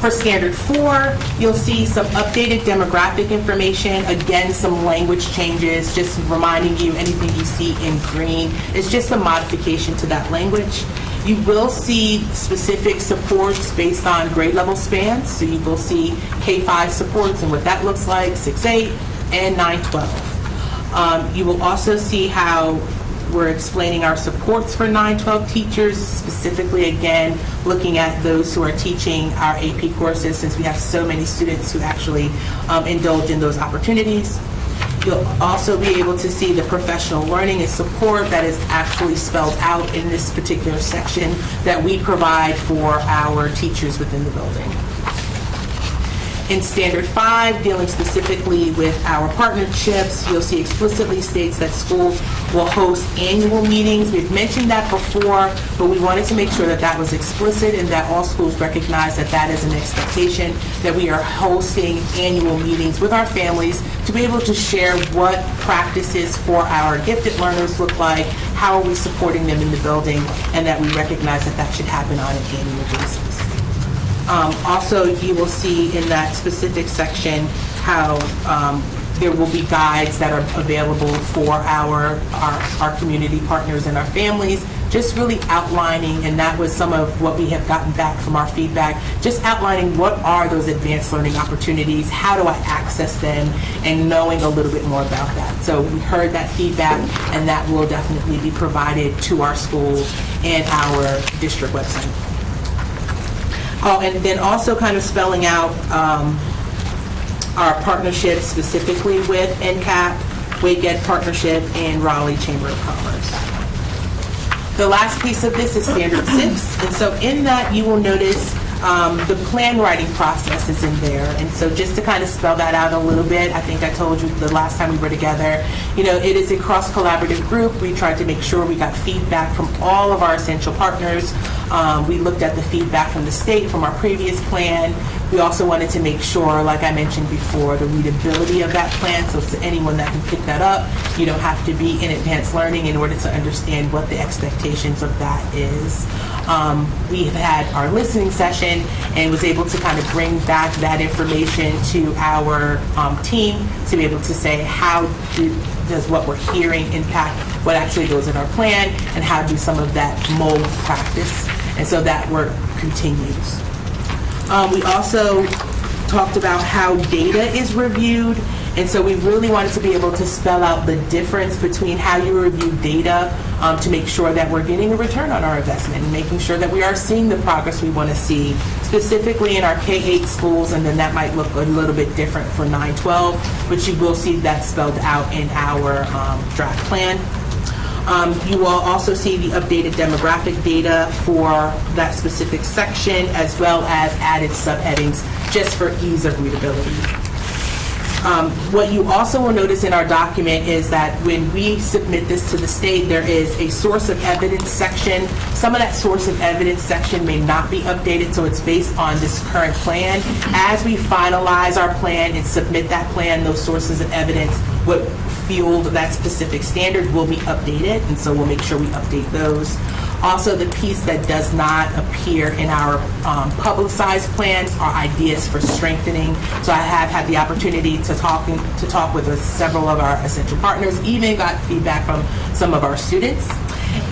Speaker 3: For Standard 4, you'll see some updated demographic information. Again, some language changes, just reminding you anything you see in green is just a modification to that language. You will see specific supports based on grade level spans. So you will see K-5 supports and what that looks like, 6-8 and 912. You will also see how we're explaining our supports for 912 teachers, specifically, again, looking at those who are teaching our AP courses, since we have so many students who actually indulge in those opportunities. You'll also be able to see the professional learning and support that is actually spelled out in this particular section that we provide for our teachers within the building. In Standard 5, dealing specifically with our partnerships, you'll see explicitly states that schools will host annual meetings. We've mentioned that before, but we wanted to make sure that that was explicit and that all schools recognize that that is an expectation, that we are hosting annual meetings with our families to be able to share what practices for our gifted learners look like, how are we supporting them in the building, and that we recognize that that should happen on an annual basis. Also, you will see in that specific section how there will be guides that are available for our community partners and our families, just really outlining, and that was some of what we have gotten back from our feedback, just outlining what are those advanced learning opportunities, how do I access them, and knowing a little bit more about that. So we heard that feedback, and that will definitely be provided to our schools and our district website. Oh, and then also kind of spelling out our partnerships specifically with NCAP, Wake Ed Partnership, and Raleigh Chamber of Commerce. The last piece of this is Standard 6, and so in that you will notice the plan writing process is in there, and so just to kind of spell that out a little bit, I think I told you the last time we were together, you know, it is a cross-collaborative group. We tried to make sure we got feedback from all of our essential partners. We looked at the feedback from the state, from our previous plan. We also wanted to make sure, like I mentioned before, the readability of that plan, so to anyone that can pick that up, you don't have to be in advanced learning in order to understand what the expectations of that is. We have had our listening session and was able to kind of bring back that information to our team to be able to say how does what we're hearing impact what actually goes in our plan, and how do some of that mold practice, and so that work continues. We also talked about how data is reviewed, and so we really wanted to be able to spell out the difference between how you review data to make sure that we're getting a return on our investment and making sure that we are seeing the progress we want to see, specifically in our K-8 schools, and then that might look a little bit different for 9-12, but you will see that spelled out in our draft plan. You will also see the updated demographic data for that specific section, as well as added subheadings just for ease of readability. What you also will notice in our document is that when we submit this to the state, there is a source of evidence section. Some of that source of evidence section may not be updated, so it's based on this current plan. As we finalize our plan and submit that plan, those sources of evidence, what fueled that specific standard, will be updated, and so we'll make sure we update those. Also, the piece that does not appear in our publicized plans are ideas for strengthening. So I have had the opportunity to talk with several of our essential partners, even got feedback from some of our students.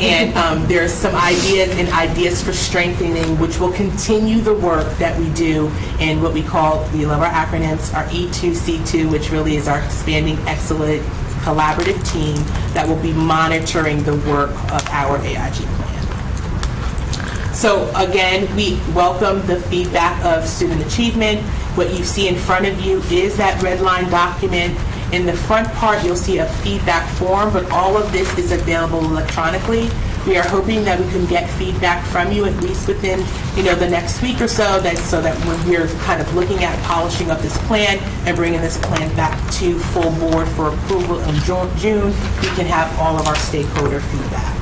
Speaker 3: And there's some ideas for strengthening, which will continue the work that we do in what we call, we love our acronyms, our E2C2, which really is our Expanding Excellent Collaborative Team that will be monitoring the work of our AIG plan. So again, we welcome the feedback of student achievement. What you see in front of you is that red line document. In the front part, you'll see a feedback form, but all of this is available electronically. We are hoping that we can get feedback from you at least within, the next week or so, so that when we're kind of looking at polishing up this plan and bringing this plan back to full board for approval in June, we can have all of our stakeholder feedback.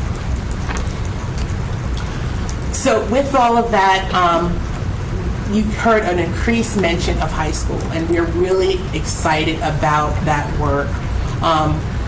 Speaker 3: So with all of that, you heard an increased mention of high school, and we're really excited about that work.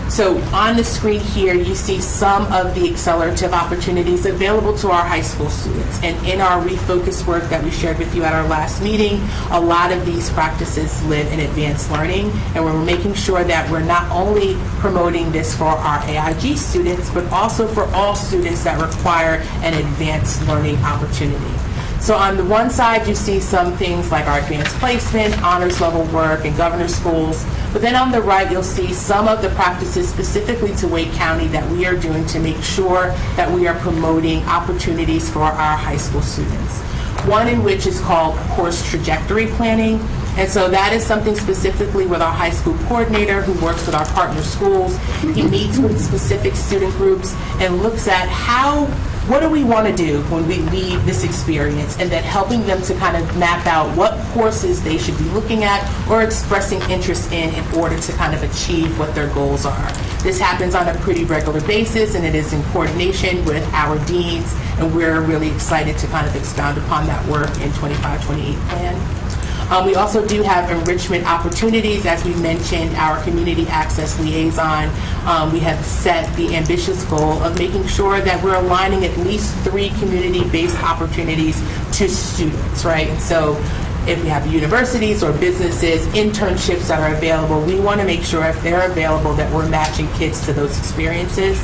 Speaker 3: So on the screen here, you see some of the accelerative opportunities available to our high school students. And in our refocus work that we shared with you at our last meeting, a lot of these practices live in advanced learning, and we're making sure that we're not only promoting this for our AIG students, but also for all students that require an advanced learning opportunity. So on the one side, you see some things like our advanced placement, honors level work, and governor schools. But then on the right, you'll see some of the practices specifically to Wake County that we are doing to make sure that we are promoting opportunities for our high school students. One in which is called course trajectory planning. And so that is something specifically with our high school coordinator who works with our partner schools. He meets with specific student groups and looks at what do we want to do when we leave this experience, and then helping them to kind of map out what courses they should be looking at or expressing interest in order to kind of achieve what their goals are. This happens on a pretty regular basis, and it is in coordination with our deans, and we're really excited to kind of expound upon that work in 25-28 plan. We also do have enrichment opportunities. As we mentioned, our community access liaison, we have set the ambitious goal of making sure that we're aligning at least 3 community-based opportunities to students, right? And so if we have universities or businesses, internships that are available, we want to make sure if they're available that we're matching kids to those experiences.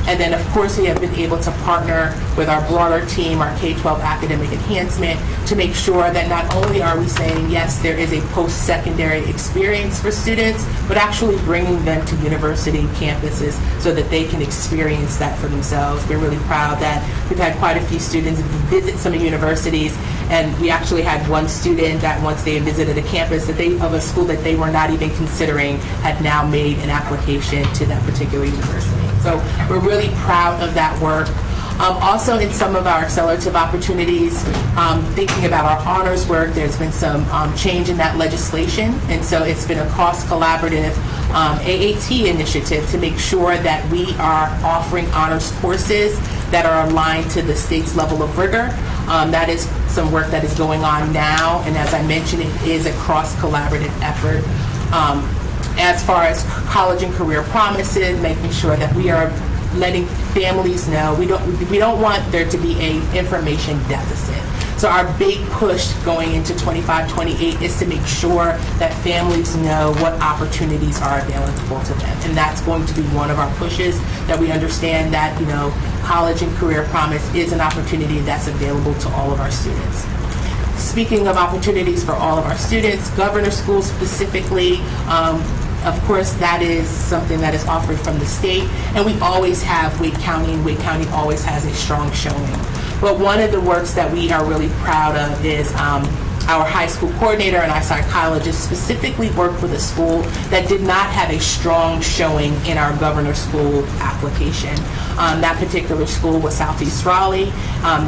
Speaker 3: And then, of course, we have been able to partner with our broader team, our K-12 academic enhancement, to make sure that not only are we saying, yes, there is a post-secondary experience for students, but actually bringing them to university campuses so that they can experience that for themselves. We're really proud that we've had quite a few students visit some universities, and we actually had one student that once they had visited a campus of a school that they were not even considering had now made an application to that particular university. So we're really proud of that work. Also, in some of our accelerative opportunities, thinking about our honors work, there's been some change in that legislation, and so it's been a cross-collaborative AAT initiative to make sure that we are offering honors courses that are aligned to the state's level of rigor. That is some work that is going on now, and as I mentioned, it is a cross-collaborative effort. As far as college and career promises, making sure that we are letting families know we don't want there to be an information deficit. So our big push going into 25-28 is to make sure that families know what opportunities are available to them, and that's going to be one of our pushes, that we understand that college and career promise is an opportunity that's available to all of our students. Speaking of opportunities for all of our students, Governor School specifically, of course, that is something that is offered from the state, and we always have Wake County, and Wake County always has a strong showing. But one of the works that we are really proud of is our high school coordinator and our psychologist specifically worked with a school that did not have a strong showing in our Governor School application. That particular school was Southeast Raleigh.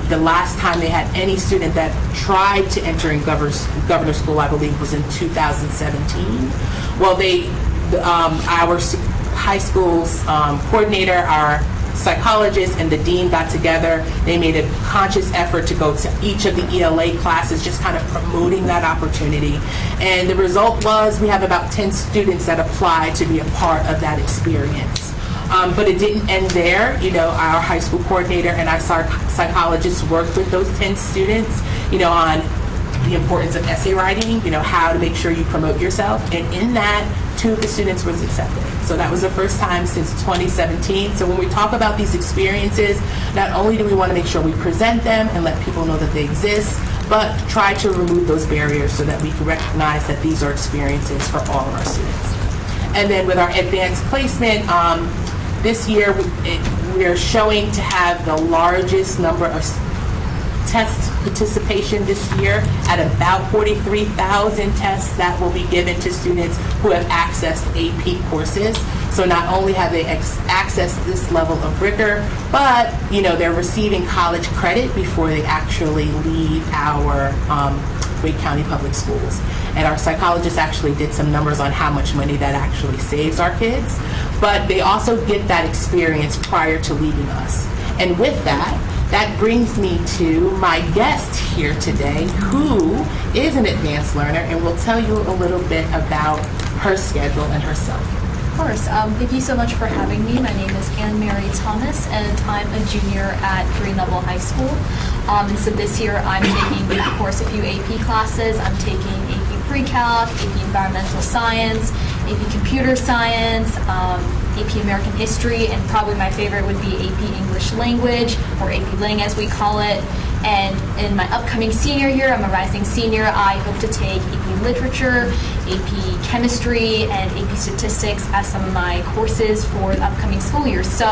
Speaker 3: The last time they had any student that tried to enter in Governor School, I believe, was in 2017. Well, our high school's coordinator, our psychologist, and the dean got together. They made a conscious effort to go to each of the ELA classes, just kind of promoting that opportunity. And the result was we have about 10 students that applied to be a part of that experience. But it didn't end there. Our high school coordinator and our psychologists worked with those 10 students, on the importance of essay writing, how to make sure you promote yourself. And in that, 2 of the students was accepted. So that was the first time since 2017. So when we talk about these experiences, not only do we want to make sure we present them and let people know that they exist, but try to remove those barriers so that we can recognize that these are experiences for all of our students. And then with our advanced placement, this year we are showing to have the largest number of test participation this year at about 43,000 tests that will be given to students who have accessed AP courses. So not only have they accessed this level of rigor, but they're receiving college credit before they actually leave our Wake County Public Schools. And our psychologist actually did some numbers on how much money that actually saves our kids. But they also get that experience prior to leaving us. And with that brings me to my guest here today, who is an advanced learner and will tell you a little bit about her schedule and herself.
Speaker 12: Of course. Thank you so much for having me. My name is Anne Mary Thomas, and I'm a junior at Green Level High School. And so this year I'm taking, of course, a few AP classes. I'm taking AP Pre-Calc, AP Environmental Science, AP Computer Science, AP American History, and probably my favorite would be AP English Language, or AP Lang as we call it. And in my upcoming senior year, I'm a rising senior, I hope to take AP Literature, AP Chemistry, and AP Statistics as some of my courses for the upcoming school year. So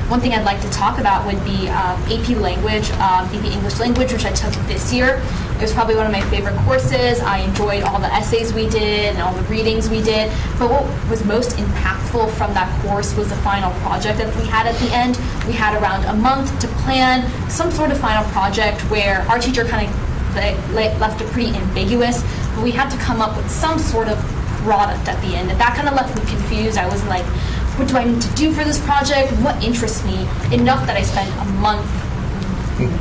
Speaker 12: one thing I'd like to talk about would be AP Language, AP English Language, which I took this year. It was probably one of my favorite courses. I enjoyed all the essays we did and all the readings we did. But what was most impactful from that course was the final project that we had at the end. We had around a month to plan some sort of final project where our teacher kind of left it pretty ambiguous, but we had to come up with some sort of product at the end. And that kind of left me confused. I was like, what do I need to do for this project? What interests me enough that I spent a month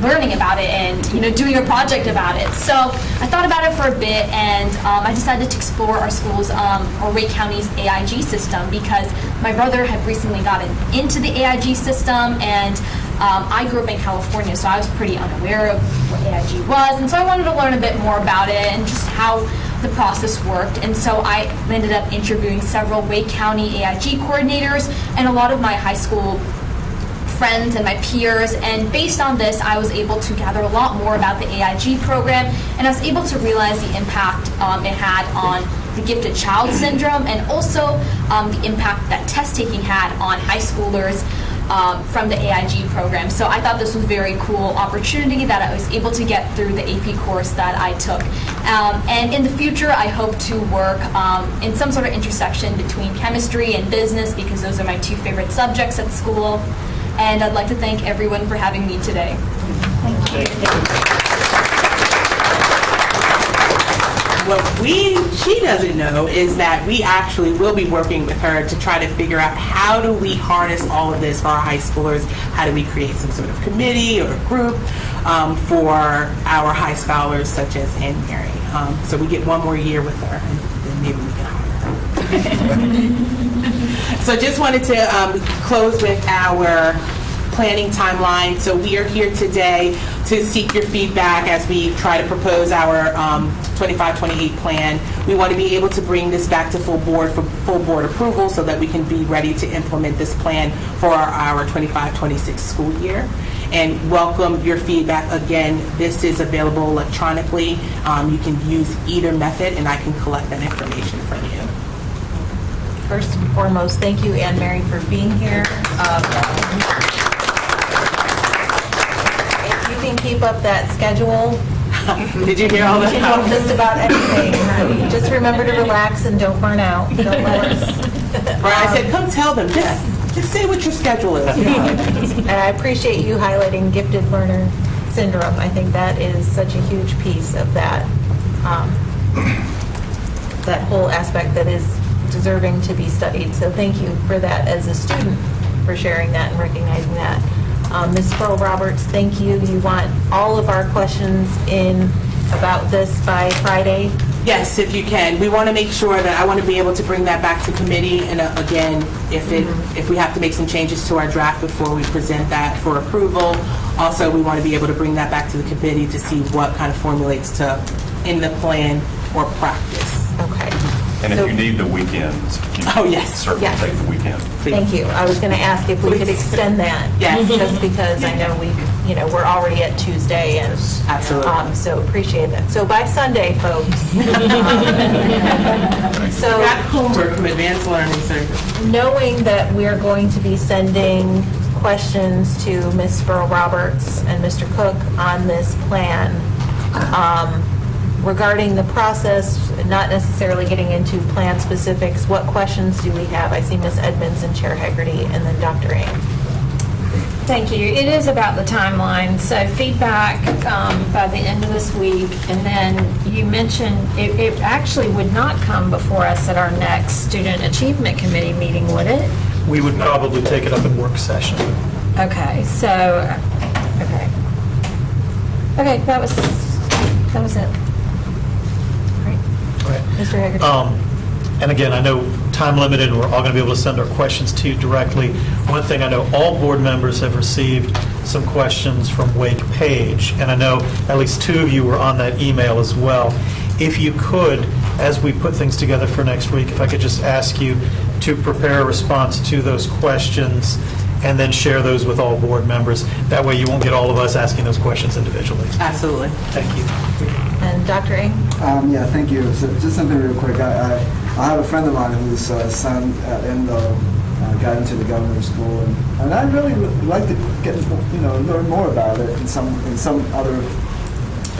Speaker 12: learning about it and doing a project about it. So I thought about it for a bit, and I decided to explore our school's or Wake County's AIG system because my brother had recently gotten into the AIG system, and I grew up in California, so I was pretty unaware of what AIG was, and so I wanted to learn a bit more about it and just how the process worked. And so I ended up interviewing several Wake County AIG coordinators and a lot of my high school friends and my peers, and based on this I was able to gather a lot more about the AIG program, and I was able to realize the impact it had on the gifted child syndrome, and also the impact that test taking had on high schoolers from the AIG program. So I thought this was a very cool opportunity that I was able to get through the AP course that I took. And in the future, I hope to work in some sort of intersection between chemistry and business, because those are my two favorite subjects at school. And I'd like to thank everyone for having me today. Thank you.
Speaker 13: What she doesn't know is that we actually will be working with her to try to figure out how do we harness all of this for our high schoolers, how do we create some sort of committee or group for our high scholars such as Anne Mary. So we get one more year with her, and then maybe we can hire her. So just wanted to close with our planning timeline. So we are here today to seek your feedback as we try to propose our 25-28 plan. We want to be able to bring this back to full board for full board approval so that we can be ready to implement this plan for our 25-26 school year. And welcome your feedback. Again, this is available electronically. You can use either method, and I can collect that information from you.
Speaker 1: First and foremost, thank you, Anne Mary, for being here. If you can keep up that schedule.
Speaker 13: Did you hear all that?
Speaker 1: Just about anything. Just remember to relax and don't burn out. Don't let us.
Speaker 13: I said, come tell them. Just say what your schedule is.
Speaker 1: And I appreciate you highlighting gifted learner syndrome. I think that is such a huge piece of that, that whole aspect that is deserving to be studied. So thank you for that as a student, for sharing that and recognizing that. Ms. Pearl Roberts, thank you. You want all of our questions in about this by Friday?
Speaker 13: Yes, if you can. We want to make sure that I want to be able to bring that back to committee. And again, if we have to make some changes to our draft before we present that for approval, also we want to be able to bring that back to the committee to see what kind of formulates to in the plan or practice.
Speaker 1: Okay.
Speaker 2: And if you need the weekends, you certainly
Speaker 1: Yes.
Speaker 2: take the weekend.
Speaker 1: Thank you. I was going to ask if we could extend that.
Speaker 13: Yes.
Speaker 1: Just because I know we're already at Tuesday, and
Speaker 13: Absolutely.
Speaker 1: so appreciate that. So by Sunday, folks. So
Speaker 13: Got homework from Advanced Learning Service.
Speaker 1: knowing that we're going to be sending questions to Ms. Pearl Roberts and Mr. Cook on this plan, regarding the process, not necessarily getting into plan specifics, what questions do we have? I see Ms. Edmonds and Chair Hegarty, and then Dr. Ng.
Speaker 8: Thank you. It is about the timeline. So feedback by the end of this week, and then you mentioned it actually would not come before us at our next Student Achievement Committee meeting, would it?
Speaker 5: We would probably take it up in work session.
Speaker 8: Okay, so, okay. Okay, that was it.
Speaker 5: Right.
Speaker 1: Mr. Hegarty.
Speaker 5: And again, I know time limited, and we're all going to be able to send our questions to you directly. One thing I know, all board members have received some questions from Wake Page, and I know at least two of you were on that email as well. If you could, as we put things together for next week, if I could just ask you to prepare a response to those questions and then share those with all board members. That way you won't get all of us asking those questions individually.
Speaker 13: Absolutely.
Speaker 5: Thank you.
Speaker 1: And Dr. Ng?
Speaker 10: Yeah, thank you. So just something real quick. I have a friend of mine whose son got into the governor's school, and I really would like to get learn more about it in some other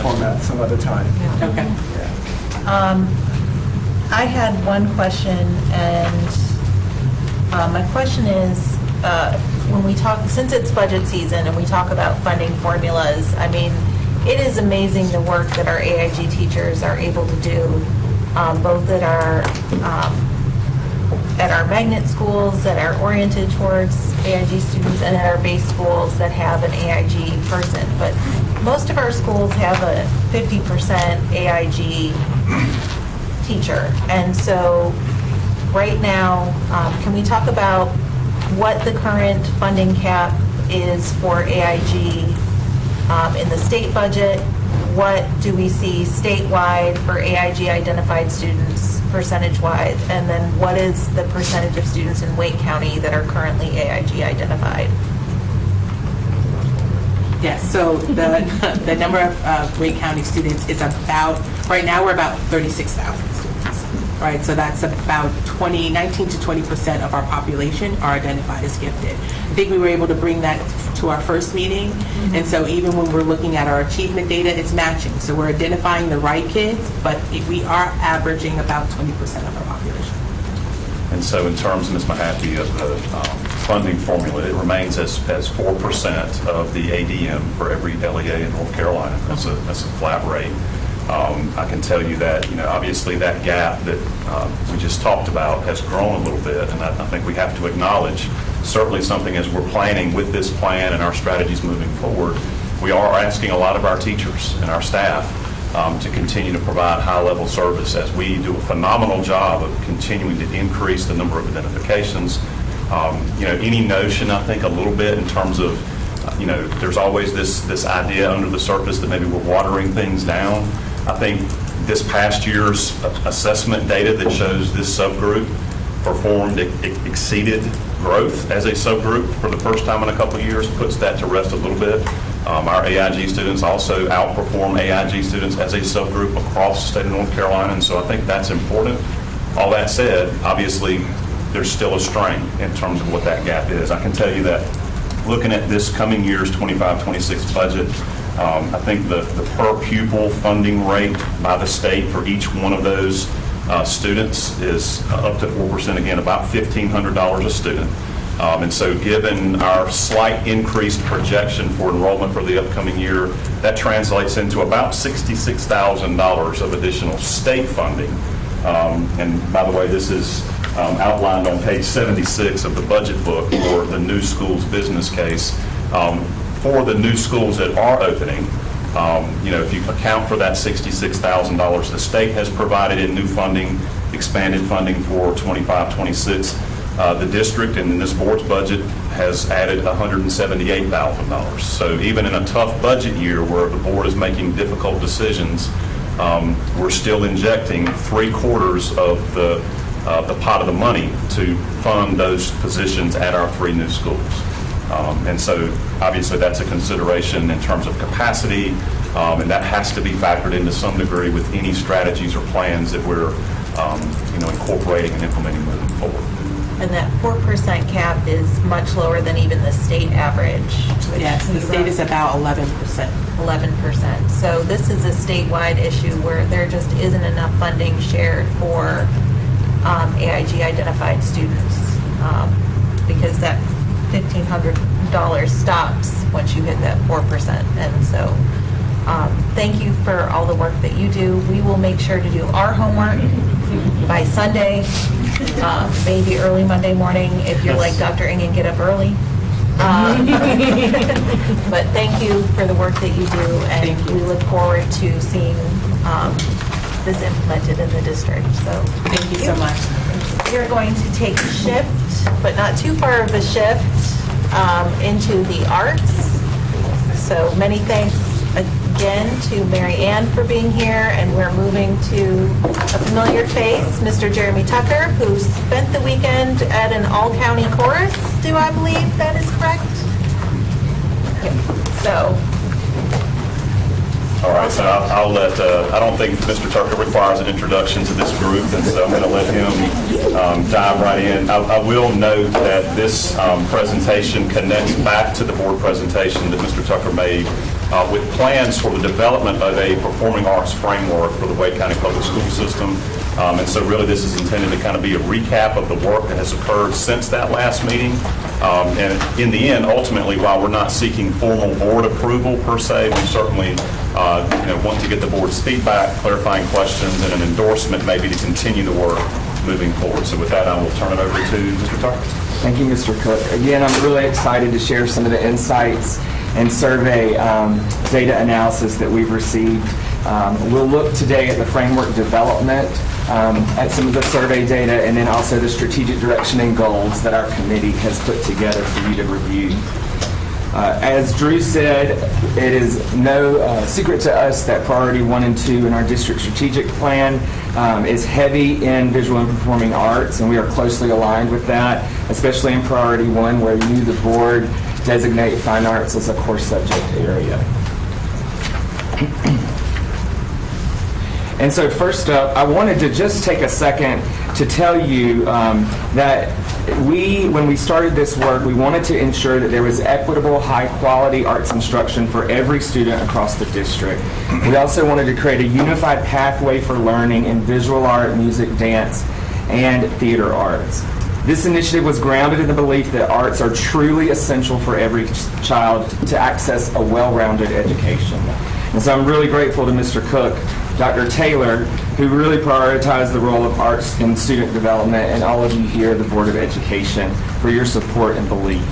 Speaker 10: format some other time.
Speaker 13: Okay.
Speaker 1: I had one question, and my question is, when we talk, since it's budget season and we talk about funding formulas, I mean, it is amazing the work that our AIG teachers are able to do, both at our magnet schools that are oriented towards AIG students and at our base schools that have an AIG person. But most of our schools have a 50% AIG teacher. And so right now, can we talk about what the current funding cap is for AIG in the state budget? What do we see statewide for AIG identified students percentage-wise? And then what is the percentage of students in Wake County that are currently AIG identified?
Speaker 13: Yes, so the number of Wake County students is about, right now, we're about 36,000 students, right? So that's about 19 to 20% of our population are identified as gifted. I think we were able to bring that to our first meeting, and so even when we're looking at our achievement data, it's matching. So we're identifying the right kids, but we are averaging about 20% of our population.
Speaker 2: And so in terms, Ms. Mahaffey, of the funding formula, it remains as 4% of the ADM for every LEA in North Carolina. That's a flat rate. I can tell you that, obviously that gap that we just talked about has grown a little bit, and I think we have to acknowledge certainly something as we're planning with this plan and our strategies moving forward. We are asking a lot of our teachers and our staff to continue to provide high-level service as we do a phenomenal job of continuing to increase the number of identifications. Any notion, I think, a little bit in terms of, there's always this idea under the surface that maybe we're watering things down. I think this past year's assessment data that shows this subgroup performed, exceeded growth as a subgroup for the first time in a couple of years, puts that to rest a little bit. Our AIG students also outperform AIG students as a subgroup across the state of North Carolina, and so I think that's important. All that said, obviously, there's still a strain in terms of what that gap is. I can tell you that looking at this coming year's 25-26 budget, I think the per pupil funding rate by the state for each one of those students is up to 4%, again, about $1,500 a student. And so given our slight increased projection for enrollment for the upcoming year, that translates into about $66,000 of additional state funding. And by the way, this is outlined on page 76 of the budget book for the new schools business case. For the new schools that are opening, if you account for that $66,000 the state has provided in new funding, expanded funding for 25-26, the district and in this board's budget has added $178,000. So even in a tough budget year where the board is making difficult decisions, we're still injecting 3/4 of the pot of the money to fund those positions at our 3 new schools. And so obviously that's a consideration in terms of capacity, and that has to be factored into some degree with any strategies or plans that we're incorporating and implementing moving forward.
Speaker 1: And that 4% cap is much lower than even the state average.
Speaker 13: Yes, the state is about 11%.
Speaker 1: 11%. So this is a statewide issue where there just isn't enough funding shared for AIG identified students, because that $1,500 stops once you hit that 4%. And so thank you for all the work that you do. We will make sure to do our homework by Sunday, maybe early Monday morning if you're like Dr. Ingen, get up early. But thank you for the work that you do, and we look forward to seeing this implemented in the district. So
Speaker 13: Thank you so much.
Speaker 1: we're going to take a shift, but not too far of a shift, into the arts. So many thanks again to Mary Ann for being here, and we're moving to a familiar face, Mr. Jeremy Tucker, who spent the weekend at an all-county chorus. Do I believe that is correct? Yep. So
Speaker 2: All right, so I'll let, I don't think Mr. Tucker requires an introduction to this group, and so I'm going to let him dive right in. I will note that this presentation connects back to the board presentation that Mr. Tucker made with plans for the development of a performing arts framework for the Wake County Public School System. And so really this is intended to kind of be a recap of the work that has occurred since that last meeting. And in the end, ultimately, while we're not seeking formal board approval per se, we certainly want to get the board's feedback, clarifying questions, and an endorsement maybe to continue the work moving forward. So with that, I will turn it over to Mr. Tucker.
Speaker 14: Thank you, Mr. Cook. Again, I'm really excited to share some of the insights and survey data analysis that we've received. We'll look today at the framework development, at some of the survey data, and then also the strategic direction and goals that our committee has put together for you to review. As Drew said, it is no secret to us that priority 1 and 2 in our district strategic plan is heavy in visual and performing arts, and we are closely aligned with that, especially in priority 1, where you, the board, designate fine arts as a core subject area. And so first up, I wanted to just take a second to tell you that when we started this work, we wanted to ensure that there was equitable, high-quality arts instruction for every student across the district. We also wanted to create a unified pathway for learning in visual art, music, dance, and theater arts. This initiative was grounded in the belief that arts are truly essential for every child to access a well-rounded education. And so I'm really grateful to Mr. Cook, Dr. Taylor, who really prioritized the role of arts in student development, and all of you here at the Board of Education for your support and belief.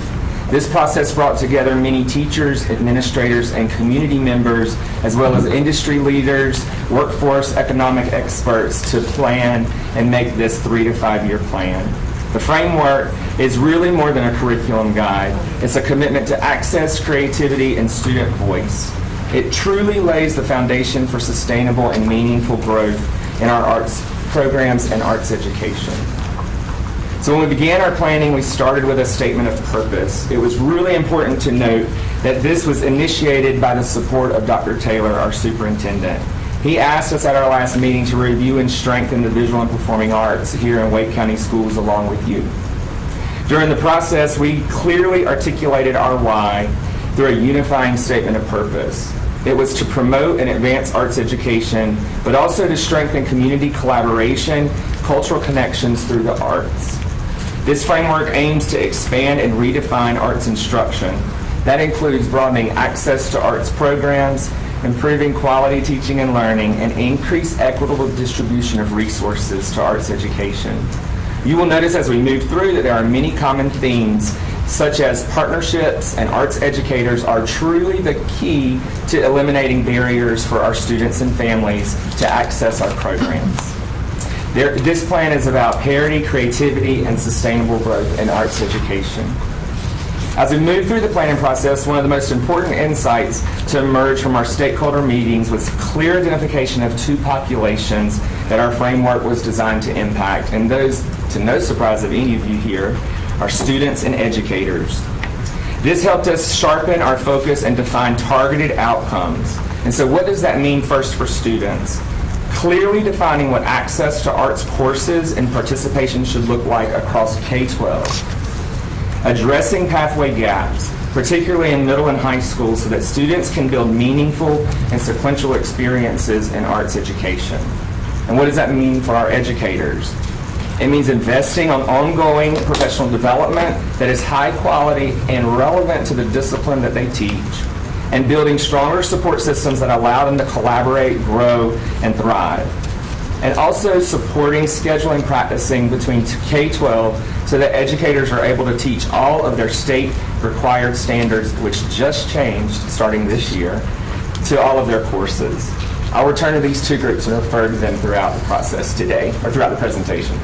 Speaker 14: This process brought together many teachers, administrators, and community members, as well as industry leaders, workforce economic experts, to plan and make this 3 to 5 year plan. The framework is really more than a curriculum guide. It's a commitment to access, creativity, and student voice. It truly lays the foundation for sustainable and meaningful growth in our arts programs and arts education. So when we began our planning, we started with a statement of purpose. It was really important to note that this was initiated by the support of Dr. Taylor, our superintendent. He asked us at our last meeting to review and strengthen the visual and performing arts here in Wake County Schools along with you. During the process, we clearly articulated our why through a unifying statement of purpose. It was to promote and advance arts education, but also to strengthen community collaboration, cultural connections through the arts. This framework aims to expand and redefine arts instruction. That includes broadening access to arts programs, improving quality teaching and learning, and increase equitable distribution of resources to arts education. You will notice as we move through that there are many common themes, such as partnerships and arts educators are truly the key to eliminating barriers for our students and families to access our programs. This plan is about parity, creativity, and sustainable growth in arts education. As we move through the planning process, one of the most important insights to emerge from our stakeholder meetings was clear identification of 2 populations that our framework was designed to impact, and those, to no surprise of any of you here, are students and educators. This helped us sharpen our focus and define targeted outcomes. And so what does that mean first for students? Clearly defining what access to arts courses and participation should look like across K-12. Addressing pathway gaps, particularly in middle and high school, so that students can build meaningful and sequential experiences in arts education. And what does that mean for our educators? It means investing on ongoing professional development that is high quality and relevant to the discipline that they teach, and building stronger support systems that allow them to collaborate, grow, and thrive. And also supporting scheduling practicing between K-12 so that educators are able to teach all of their state required standards, which just changed starting this year, to all of their courses. I'll return to these 2 groups and refer to them throughout the process today, or throughout the presentation.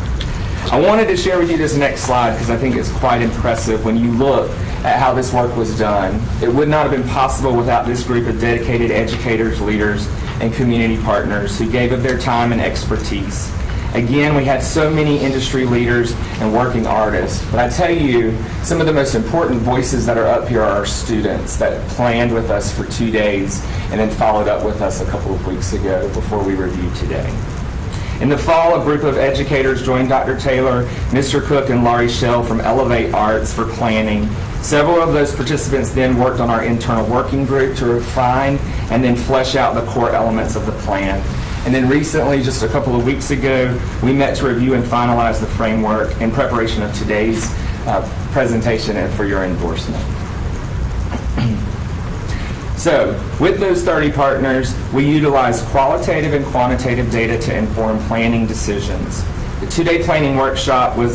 Speaker 14: I wanted to share with you this next slide because I think it's quite impressive when you look at how this work was done. It would not have been possible without this group of dedicated educators, leaders, and community partners who gave of their time and expertise. Again, we had so many industry leaders and working artists. But I tell you, some of the most important voices that are up here are our students that planned with us for 2 days and then followed up with us a couple of weeks ago before we reviewed today. In the fall, a group of educators joined Dr. Taylor, Mr. Cook, and Laurie Schell from Elevate Arts for planning. Several of those participants then worked on our internal working group to refine and then flesh out the core elements of the plan. And then recently, just a couple of weeks ago, we met to review and finalize the framework in preparation of today's presentation and for your endorsement. So, with those 30 partners, we utilize qualitative and quantitative data to inform planning decisions. The 2-day planning workshop we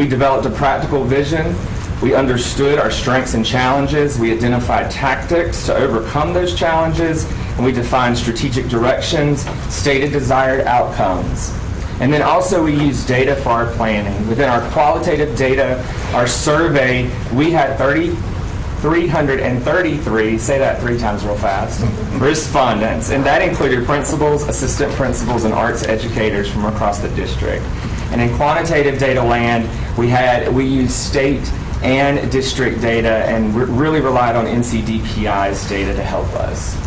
Speaker 14: developed a practical vision, we understood our strengths and challenges, we identified tactics to overcome those challenges, and we defined strategic directions, stated desired outcomes. And then also we used data for our planning. Within our qualitative data, our survey, we had 333, say that 3 times real fast, respondents. And that included principals, assistant principals, and arts educators from across the district. And in quantitative data land, we used state and district data and really relied on NCDPI's data to help us.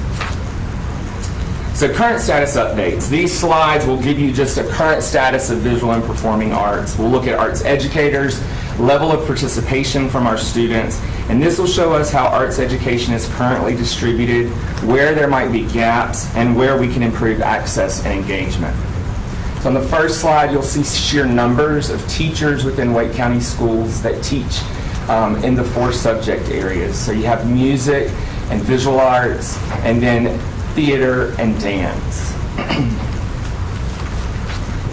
Speaker 14: So current status updates. These slides will give you just a current status of visual and performing arts. We'll look at arts educators, level of participation from our students, and this will show us how arts education is currently distributed, where there might be gaps, and where we can improve access and engagement. So on the first slide, you'll see sheer numbers of teachers within Wake County schools that teach in the 4 subject areas. So you have music and visual arts, and then theater and dance.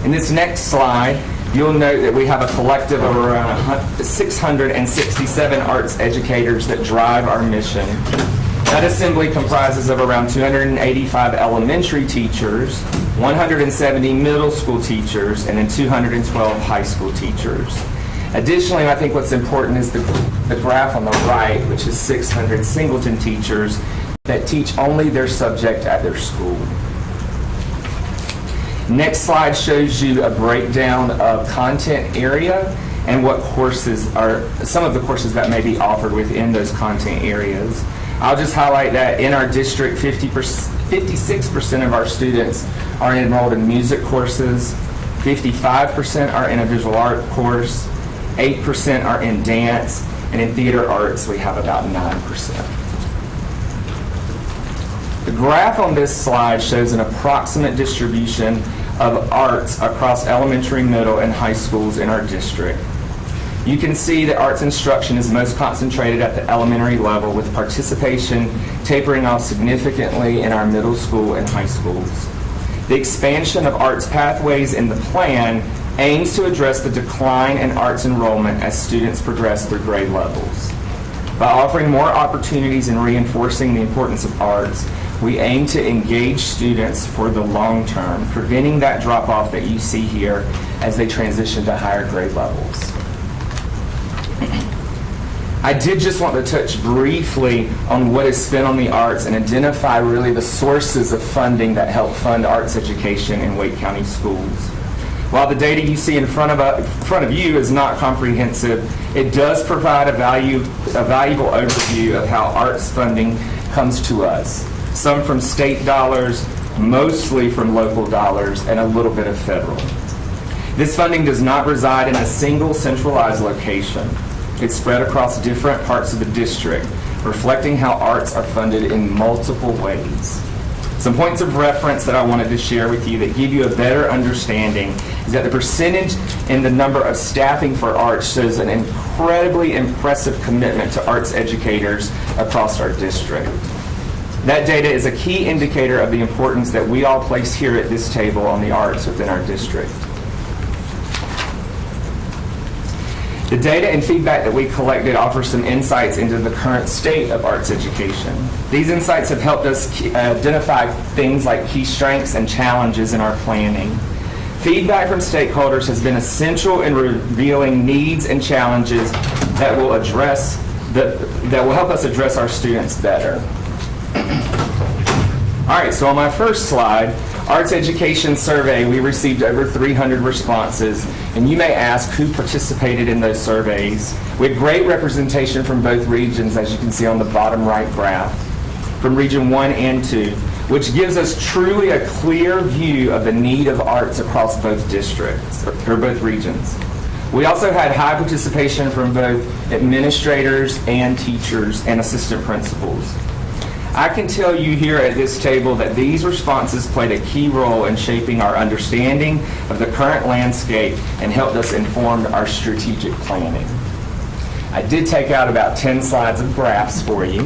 Speaker 14: In this next slide, you'll note that we have a collective of around 667 arts educators that drive our mission. That assembly comprises of around 285 elementary teachers, 170 middle school teachers, and then 212 high school teachers. Additionally, I think what's important is the graph on the right, which is 600 Singleton teachers that teach only their subject at their school. Next slide shows you a breakdown of content area and what courses are, some of the courses that may be offered within those content areas. I'll just highlight that in our district, 56% of our students are enrolled in music courses, 55% are in a visual art course, 8% are in dance, and in theater arts we have about 9%. The graph on this slide shows an approximate distribution of arts across elementary, middle, and high schools in our district. You can see that arts instruction is most concentrated at the elementary level, with participation tapering off significantly in our middle school and high schools. The expansion of arts pathways in the plan aims to address the decline in arts enrollment as students progress through grade levels. By offering more opportunities and reinforcing the importance of arts, we aim to engage students for the long term, preventing that drop-off that you see here as they transition to higher grade levels. I did just want to touch briefly on what is spent on the arts and identify really the sources of funding that help fund arts education in Wake County schools. While the data you see in front of you is not comprehensive, it does provide a valuable overview of how arts funding comes to us. Some from state dollars, mostly from local dollars, and a little bit of federal. This funding does not reside in a single centralized location. It's spread across different parts of the district, reflecting how arts are funded in multiple ways. Some points of reference that I wanted to share with you that give you a better understanding is that the percentage in the number of staffing for arts shows an incredibly impressive commitment to arts educators across our district. That data is a key indicator of the importance that we all place here at this table on the arts within our district. The data and feedback that we collected offers some insights into the current state of arts education. These insights have helped us identify things like key strengths and challenges in our planning. Feedback from stakeholders has been essential in revealing needs and challenges that will help us address our students better. All right, so on my first slide, Arts Education Survey, we received over 300 responses, and you may ask who participated in those surveys. We had great representation from both regions, as you can see on the bottom right graph, from Region 1 and 2, which gives us truly a clear view of the need of arts across both districts, or both regions. We also had high participation from both administrators and teachers and assistant principals. I can tell you here at this table that these responses played a key role in shaping our understanding of the current landscape and helped us inform our strategic planning. I did take out about 10 slides of graphs for you,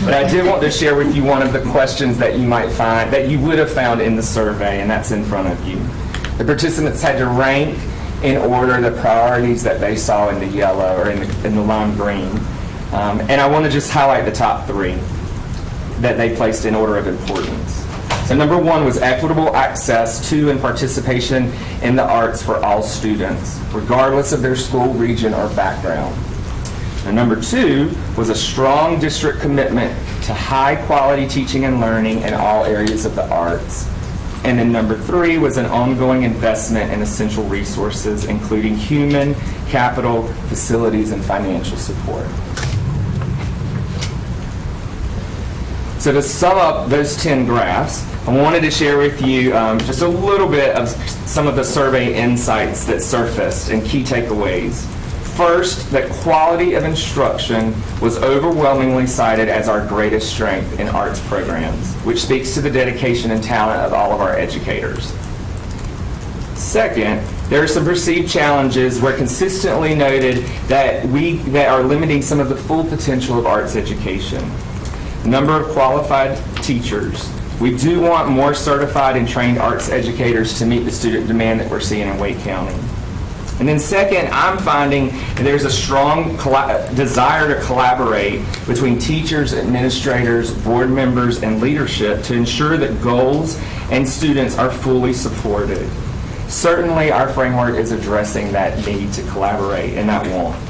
Speaker 14: but I did want to share with you one of the questions that you might find, that you would have found in the survey, and that's in front of you. The participants had to rank in order the priorities that they saw in the yellow or in the lime green. And I want to just highlight the top 3 that they placed in order of importance. So number 1 was equitable access to and participation in the arts for all students, regardless of their school, region, or background. And number 2 was a strong district commitment to high-quality teaching and learning in all areas of the arts. And then number 3 was an ongoing investment in essential resources, including human, capital, facilities, and financial support. So to sum up those 10 graphs, I wanted to share with you just a little bit of some of the survey insights that surfaced and key takeaways. First, that quality of instruction was overwhelmingly cited as our greatest strength in arts programs, which speaks to the dedication and talent of all of our educators. Second, there are some perceived challenges where consistently noted that are limiting some of the full potential of arts education. Number of qualified teachers. We do want more certified and trained arts educators to meet the student demand that we're seeing in Wake County. And then second, I'm finding that there's a strong desire to collaborate between teachers, administrators, board members, and leadership to ensure that goals and students are fully supported. Certainly, our framework is addressing that need to collaborate and that want.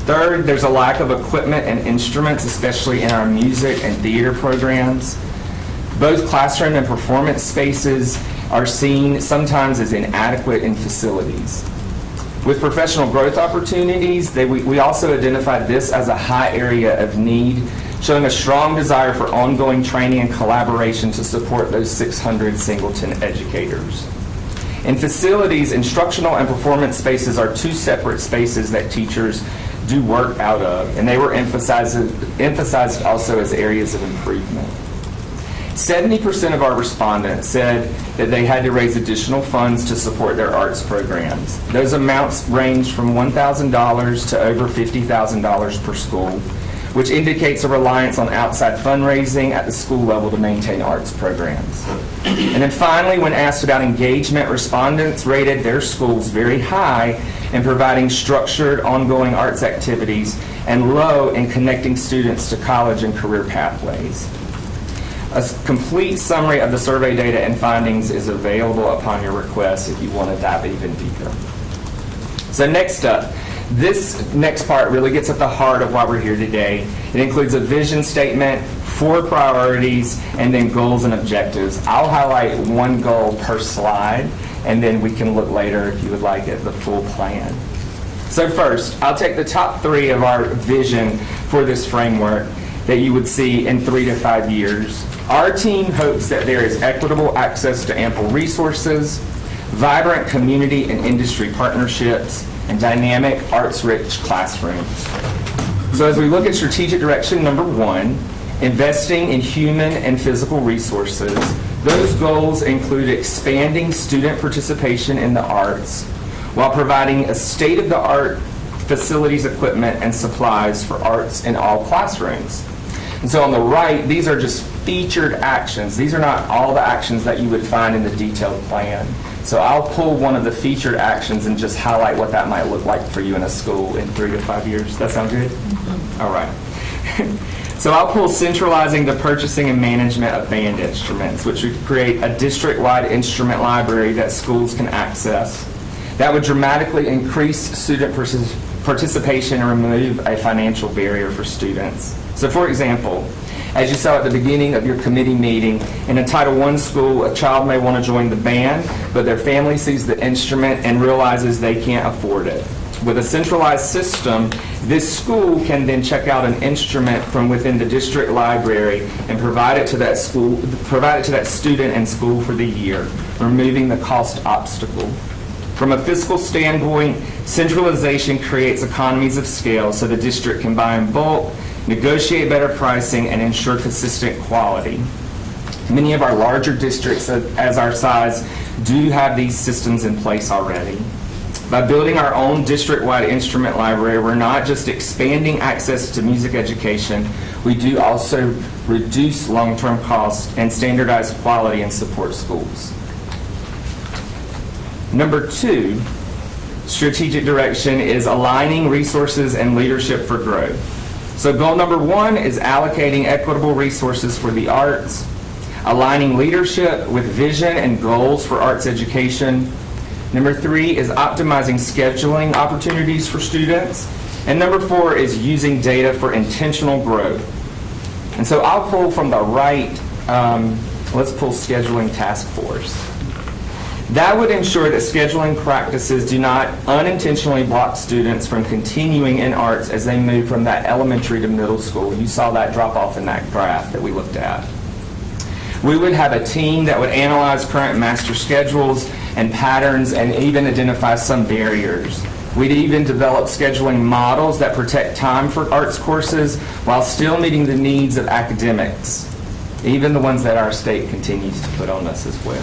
Speaker 14: Third, there's a lack of equipment and instruments, especially in our music and theater programs. Both classroom and performance spaces are seen sometimes as inadequate in facilities. With professional growth opportunities, we also identified this as a high area of need, showing a strong desire for ongoing training and collaboration to support those 600 Singleton educators. In facilities, instructional and performance spaces are 2 separate spaces that teachers do work out of, and they were emphasized also as areas of improvement. 70% of our respondents said that they had to raise additional funds to support their arts programs. Those amounts ranged from $1,000 to over $50,000 per school, which indicates a reliance on outside fundraising at the school level to maintain arts programs. And then finally, when asked about engagement, respondents rated their schools very high in providing structured, ongoing arts activities and low in connecting students to college and career pathways. A complete summary of the survey data and findings is available upon your request if you want to dive even deeper. So next up, this next part really gets at the heart of why we're here today. It includes a vision statement, 4 priorities, and then goals and objectives. I'll highlight 1 goal per slide, and then we can look later if you would like at the full plan. So first, I'll take the top 3 of our vision for this framework that you would see in 3 to 5 years. Our team hopes that there is equitable access to ample resources, vibrant community and industry partnerships, and dynamic arts-rich classrooms. So as we look at strategic direction number 1, investing in human and physical resources, those goals include expanding student participation in the arts while providing a state-of-the-art facilities, equipment, and supplies for arts in all classrooms. And so on the right, these are just featured actions. These are not all the actions that you would find in the detailed plan. So I'll pull one of the featured actions and just highlight what that might look like for you in a school in 3 to 5 years. That sound good? All right. So I'll pull centralizing the purchasing and management of band instruments, which would create a district-wide instrument library that schools can access. That would dramatically increase student participation and remove a financial barrier for students. So for example, As you saw at the beginning of your committee meeting, in a Title I school, a child may want to join the band, but their family sees the instrument and realizes they can't afford it. With a centralized system, this school can then check out an instrument from within the district library and provide it to that student and school for the year, removing the cost obstacle. From a fiscal standpoint, centralization creates economies of scale so the district can buy in bulk, negotiate better pricing, and ensure consistent quality. Many of our larger districts, as our size, do have these systems in place already. By building our own district-wide instrument library, we're not just expanding access to music education, we do also reduce long-term costs and standardize quality and support schools. Number 2, strategic direction is aligning resources and leadership for growth. So goal number 1 is allocating equitable resources for the arts, aligning leadership with vision and goals for arts education. Number 3 is optimizing scheduling opportunities for students. And number 4 is using data for intentional growth. And so I'll pull from the right, let's pull scheduling task force. That would ensure that scheduling practices do not unintentionally block students from continuing in arts as they move from that elementary to middle school. You saw that drop off in that graph that we looked at. We would have a team that would analyze current master schedules and patterns and even identify some barriers. We'd even develop scheduling models that protect time for arts courses while still meeting the needs of academics, even the ones that our state continues to put on us as well.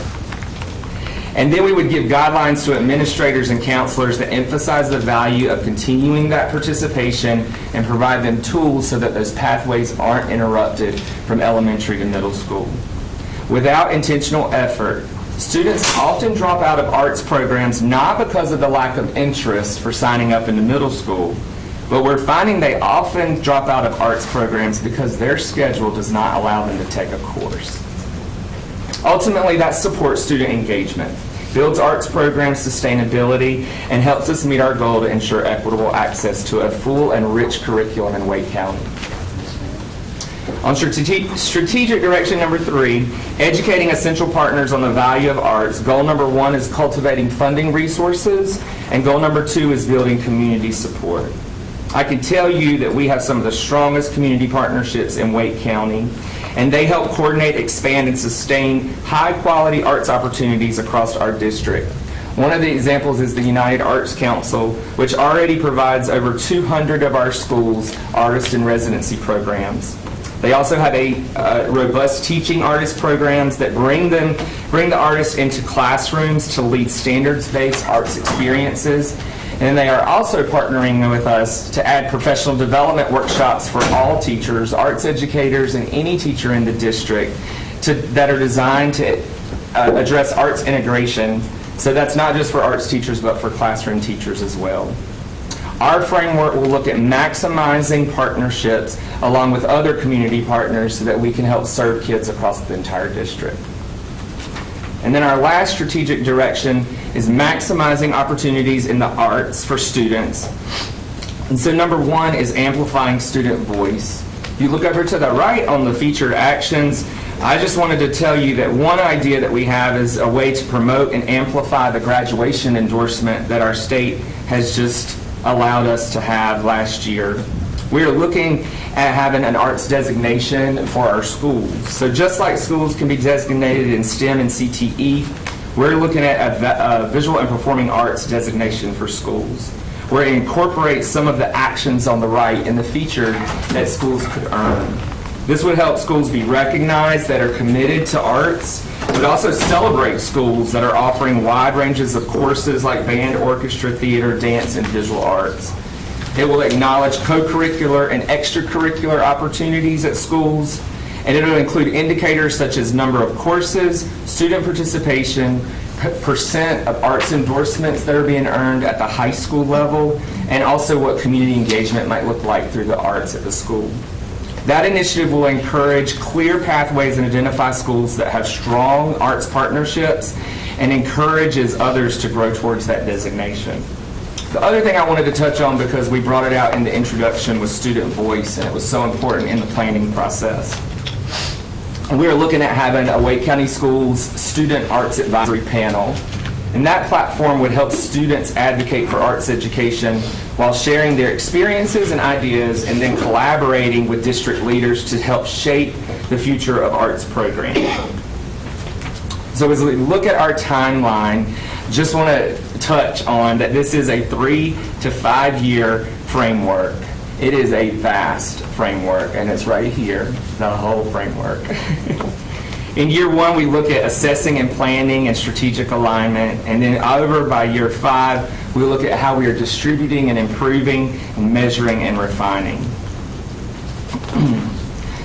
Speaker 14: And then we would give guidelines to administrators and counselors that emphasize the value of continuing that participation and provide them tools so that those pathways aren't interrupted from elementary to middle school. Without intentional effort, students often drop out of arts programs not because of the lack of interest for signing up into middle school, but we're finding they often drop out of arts programs because their schedule does not allow them to take a course. Ultimately, that supports student engagement, builds arts program sustainability, and helps us meet our goal to ensure equitable access to a full and rich curriculum in Wake County. On strategic direction number 3, educating essential partners on the value of arts, goal number 1 is cultivating funding resources, and goal number 2 is building community support. I can tell you that we have some of the strongest community partnerships in Wake County, and they help coordinate, expand, and sustain high-quality arts opportunities across our district. One of the examples is the United Arts Council, which already provides over 200 of our schools artist in residency programs. They also have a robust teaching artist programs that bring the artists into classrooms to lead standards-based arts experiences. And they are also partnering with us to add professional development workshops for all teachers, arts educators, and any teacher in the district that are designed to address arts integration. So that's not just for arts teachers, but for classroom teachers as well. Our framework will look at maximizing partnerships along with other community partners so that we can help serve kids across the entire district. And then our last strategic direction is maximizing opportunities in the arts for students. And so number 1 is amplifying student voice. If you look over to the right on the featured actions, I just wanted to tell you that one idea that we have is a way to promote and amplify the graduation endorsement that our state has just allowed us to have last year. We are looking at having an arts designation for our schools. So just like schools can be designated in STEM and CTE, we're looking at a visual and performing arts designation for schools, where it incorporates some of the actions on the right in the feature that schools could earn. This would help schools be recognized that are committed to arts, but also celebrate schools that are offering wide ranges of courses like band, orchestra, theater, dance, and visual arts. It will acknowledge co-curricular and extracurricular opportunities at schools, and it will include indicators such as number of courses, student participation, percent of arts endorsements that are being earned at the high school level, and also what community engagement might look like through the arts at the school. That initiative will encourage clear pathways and identify schools that have strong arts partnerships and encourages others to grow towards that designation. The other thing I wanted to touch on, because we brought it out in the introduction, was student voice, and it was so important in the planning process. we are looking at having a Wake County Schools Student Arts Advisory Panel. And that platform would help students advocate for arts education while sharing their experiences and ideas, and then collaborating with district leaders to help shape the future of arts programming. So as we look at our timeline, just want to touch on that this is a 3 to 5 year framework. It is a vast framework, and it's right here, the whole framework. In year 1, we look at assessing and planning and strategic alignment, and then over by year 5, we look at how we are distributing and improving and measuring and refining.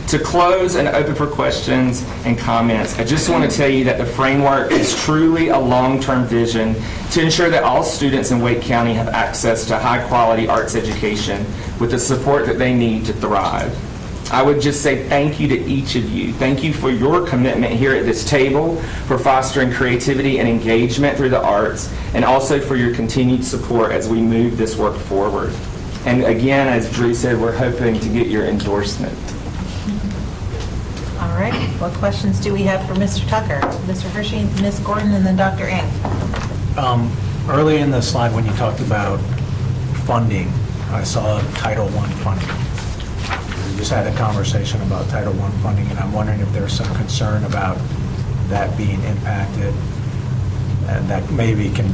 Speaker 14: To close and open for questions and comments, I just want to tell you that the framework is truly a long-term vision to ensure that all students in Wake County have access to high-quality arts education with the support that they need to thrive. I would just say thank you to each of you. Thank you for your commitment here at this table, for fostering creativity and engagement through the arts, and also for your continued support as we move this work forward. And again, as Drew said, we're hoping to get your endorsement.
Speaker 1: All right, what questions do we have for Mr. Tucker? Mr. Hershey, Ms. Gordon, and then Dr. Eng.
Speaker 15: Early in the slide when you talked about funding, I saw Title I funding. We just had a conversation about Title I funding, and I'm wondering if there's some concern about that being impacted, and that maybe can,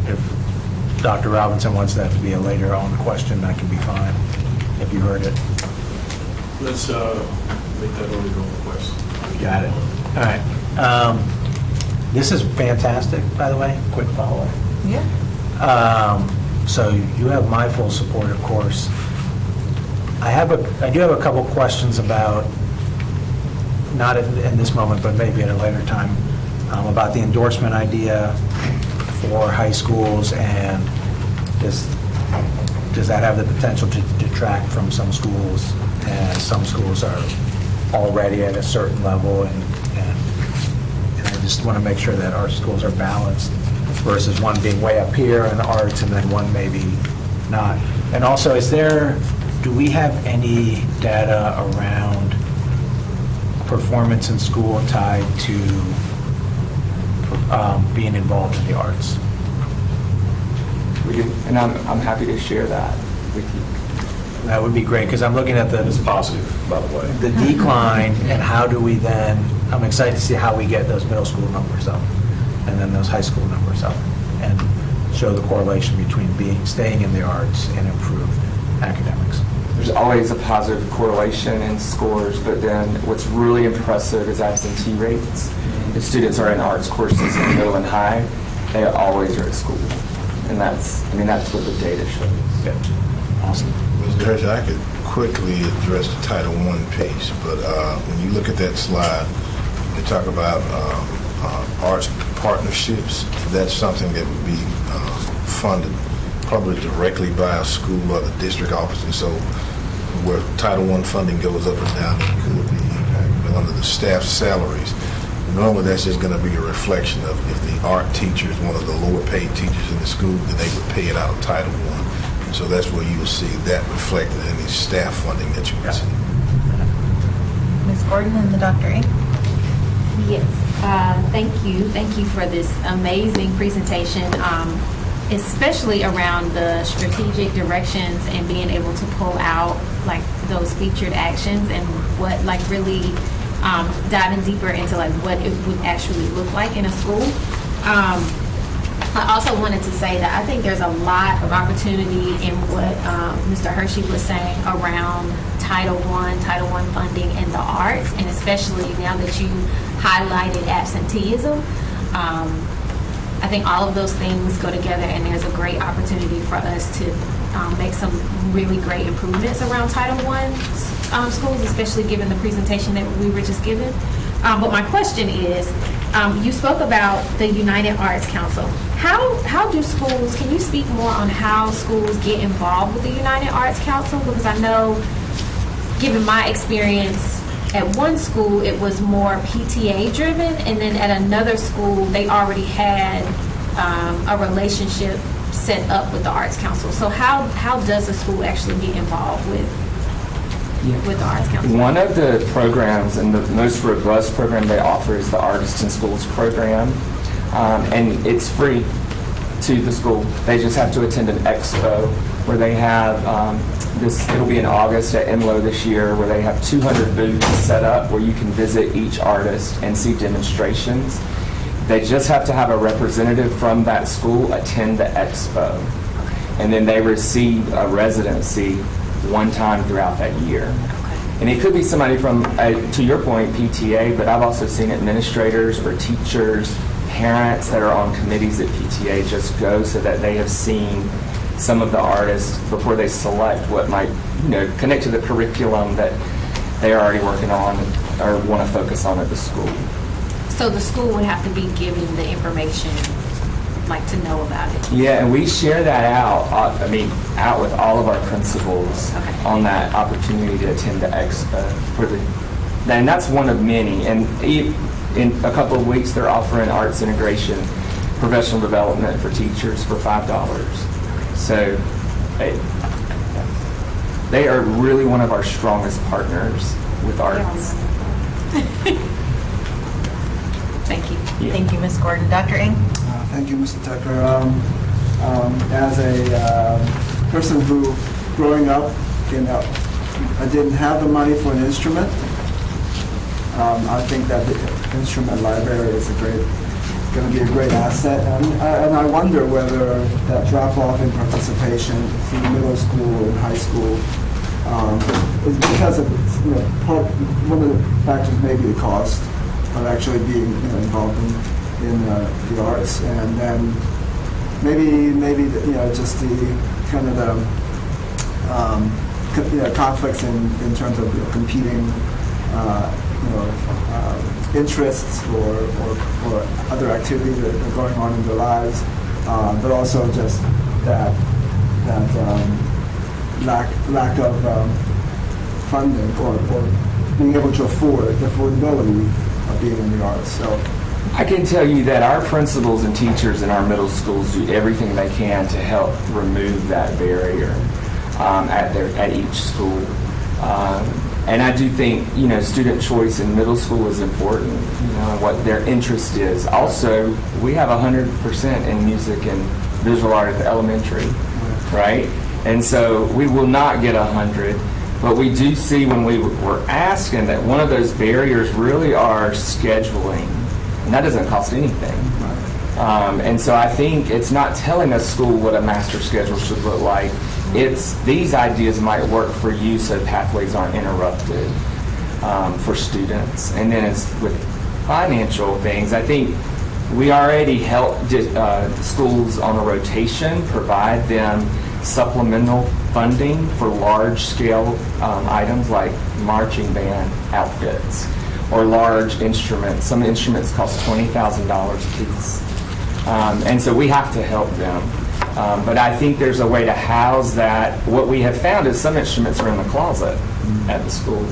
Speaker 15: if Dr. Robinson wants that to be a later on question, that can be fine, if you heard it.
Speaker 16: Let's make that only go request.
Speaker 15: Got it. All right. This is fantastic, by the way. Quick follow-up.
Speaker 1: Yeah.
Speaker 15: So you have my full support, of course. I do have a couple questions about, not in this moment, but maybe at a later time, about the endorsement idea for high schools, and does that have the potential to detract from some schools, and some schools are already at a certain level, and I just want to make sure that our schools are balanced versus one being way up here in arts and then one maybe not. And also, do we have any data around performance in school tied to being involved in the arts?
Speaker 14: We do, and I'm happy to share that with you.
Speaker 15: That would be great, because I'm looking at
Speaker 2: It's positive, by the way.
Speaker 15: the decline, and how do we then, I'm excited to see how we get those middle school numbers up, and then those high school numbers up, and show the correlation between staying in the arts and improved academics.
Speaker 14: There's always a positive correlation in scores, but then what's really impressive is absentee rates. If students are in arts courses in middle and high, they always are at school. And that's what the data shows.
Speaker 15: Yeah. Awesome.
Speaker 7: Mr. Hershey, I could quickly address the Title I piece, but when you look at that slide, they talk about arts partnerships. That's something that would be funded probably directly by a school or the district office, and so where Title I funding goes up and down, it could be impacted. But under the staff salaries, normally that's just going to be a reflection of if the art teacher is one of the lower paid teachers in the school, then they would pay it out of Title I. And so that's where you will see that reflected in the staff funding that you would see.
Speaker 1: Ms. Gordon and the Dr. Eng.
Speaker 8: Yes, thank you. Thank you for this amazing presentation, especially around the strategic directions and being able to pull out like those featured actions and what really diving deeper into like what it would actually look like in a school. I also wanted to say that I think there's a lot of opportunity in what Mr. Hershey was saying around Title I funding in the arts, and especially now that you highlighted absenteeism. I think all of those things go together, and there's a great opportunity for us to make some really great improvements around Title I schools, especially given the presentation that we were just given. But my question is, you spoke about the United Arts Council. How do schools, can you speak more on how schools get involved with the United Arts Council? Because I know, given my experience, at one school it was more PTA driven, and then at another school they already had a relationship set up with the Arts Council. So how does a school actually get involved with with the Arts Council?
Speaker 14: One of the programs, and the most robust program they offer, is the Artists in Schools program. And it's free to the school. They just have to attend an expo where they have it'll be in August at Enloe this year, where they have 200 booths set up where you can visit each artist and see demonstrations. They just have to have a representative from that school attend the expo. And then they receive a residency one time throughout that year. And it could be somebody from, to your point, PTA, but I've also seen administrators or teachers, parents that are on committees at PTA just go so that they have seen some of the artists before they select what might, connect to the curriculum that they're already working on or want to focus on at the school.
Speaker 8: So the school would have to be giving the information, like to know about it?
Speaker 14: Yeah, and we share that out with all of our principals on that opportunity to attend the expo. And that's one of many. And in a couple of weeks, they're offering arts integration, professional development for teachers for $5. So they are really one of our strongest partners with arts.
Speaker 8: Thank you.
Speaker 14: Yeah.
Speaker 1: Thank you, Ms. Gordon. Dr. Ng?
Speaker 10: Thank you, Mr. Tucker. As a person who, growing up, I didn't have the money for an instrument. I think that the instrument library is going to be a great asset, and I wonder whether that drop-off in participation through middle school and high school is because of one of the factors may be the cost of actually being involved in the arts, and then maybe just the kind of the conflicts in terms of competing interests or other activities that are going on in their lives, but also just that lack of funding or being able to afford the affordability of being in the arts. So
Speaker 14: I can tell you that our principals and teachers in our middle schools do everything they can to help remove that barrier at each school. And I do think, student choice in middle school is important, and what their interest is. Also, we have 100% in music and visual art at the elementary, right? And so we will not get 100, but we do see when we were asking that one of those barriers really are scheduling, and that doesn't cost anything. And so I think it's not telling a school what a master schedule should look like. It's these ideas might work for you so pathways aren't interrupted for students. And then it's with financial things, I think we already help schools on a rotation, provide them supplemental funding for large-scale items like marching band outfits or large instruments. Some instruments cost $20,000 a piece. And so we have to help them. But I think there's a way to house that. What we have found is some instruments are in the closet at the school.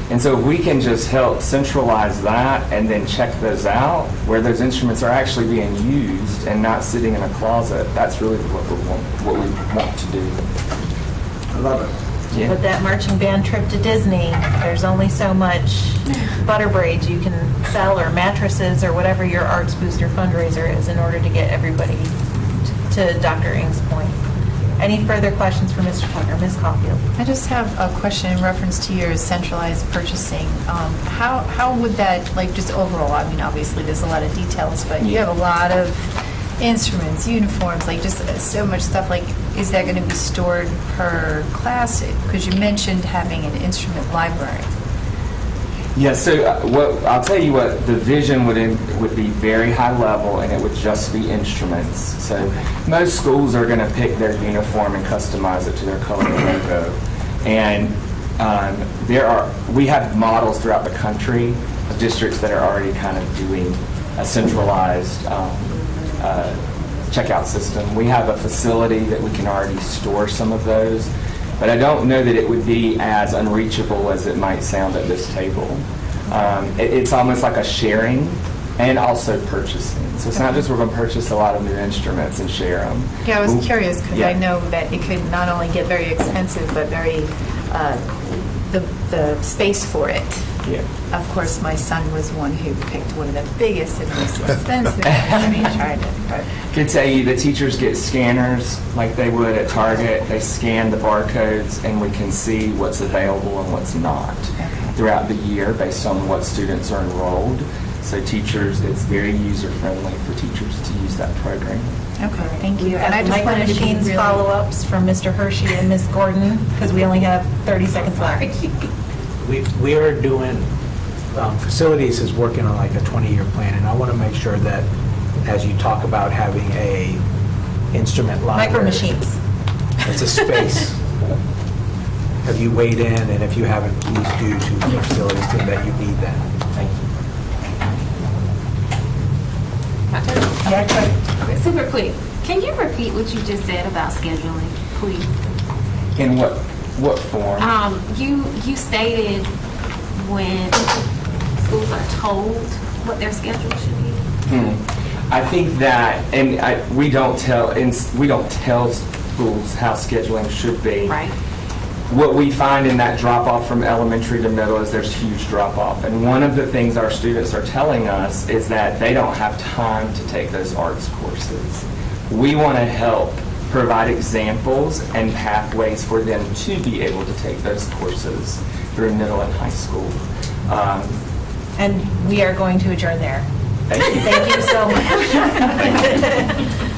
Speaker 14: And so if we can just help centralize that and then check those out, where those instruments are actually being used and not sitting in a closet, that's really what we want to do.
Speaker 10: I love it.
Speaker 14: Yeah.
Speaker 1: With that marching band trip to Disney, there's only so much butter braids you can sell or mattresses or whatever your Arts Booster fundraiser is in order to get everybody to Dr. Ng's point. Any further questions for Mr. Tucker? Ms. Caulfield?
Speaker 11: I just have a question in reference to your centralized purchasing. How would that, just overall, obviously there's a lot of details, but you have a lot of instruments, uniforms, just so much stuff. Is that going to be stored per class? Because you mentioned having an instrument library.
Speaker 14: Yeah, so I'll tell you what, the vision would be very high level, and it would just be instruments. So most schools are going to pick their uniform and customize it to their color and logo. And we have models throughout the country of districts that are already kind of doing a centralized checkout system. We have a facility that we can already store some of those. But I don't know that it would be as unreachable as it might sound at this table. It's almost like a sharing and also purchasing. So it's not just we're going to purchase a lot of new instruments and share them.
Speaker 11: Yeah, I was curious because
Speaker 14: Yeah.
Speaker 11: I know that it could not only get very expensive, but very the space for it.
Speaker 14: Yeah.
Speaker 11: Of course, my son was one who picked one of the biggest and most expensive, and he tried it, but
Speaker 14: I can tell you the teachers get scanners like they would at Target. They scan the barcodes and we can see what's available and what's not throughout the year based on what students are enrolled. So teachers, it's very user-friendly for teachers to use that program.
Speaker 11: okay, thank
Speaker 1: We
Speaker 11: you. And I
Speaker 1: have
Speaker 11: just
Speaker 1: Micro
Speaker 11: wanted to be
Speaker 1: Machines
Speaker 11: really...
Speaker 1: follow-ups from Mr. Hershey and Ms. Gordon, because we only have 30 seconds left.
Speaker 15: We are doing, facilities is working on like a 20-year plan, and I want to make sure that as you talk about having a instrument library.
Speaker 1: Micro Machines.
Speaker 15: It's a space. Have you weighed in, and if you haven't, please do to the facilities team that you need that. Thank you.
Speaker 8: Super quick. Can you repeat what you just said about scheduling, please?
Speaker 14: In what form?
Speaker 8: You stated when schools are told what their schedule should be.
Speaker 14: I think that, and we don't tell schools how scheduling should be.
Speaker 8: Right.
Speaker 14: What we find in that drop-off from elementary to middle is there's huge drop-off. And one of the things our students are telling us is that they don't have time to take those arts courses. We want to help provide examples and pathways for them to be able to take those courses through middle and high school.
Speaker 1: And we are going to adjourn there.
Speaker 14: Thank you.
Speaker 1: Thank you so much.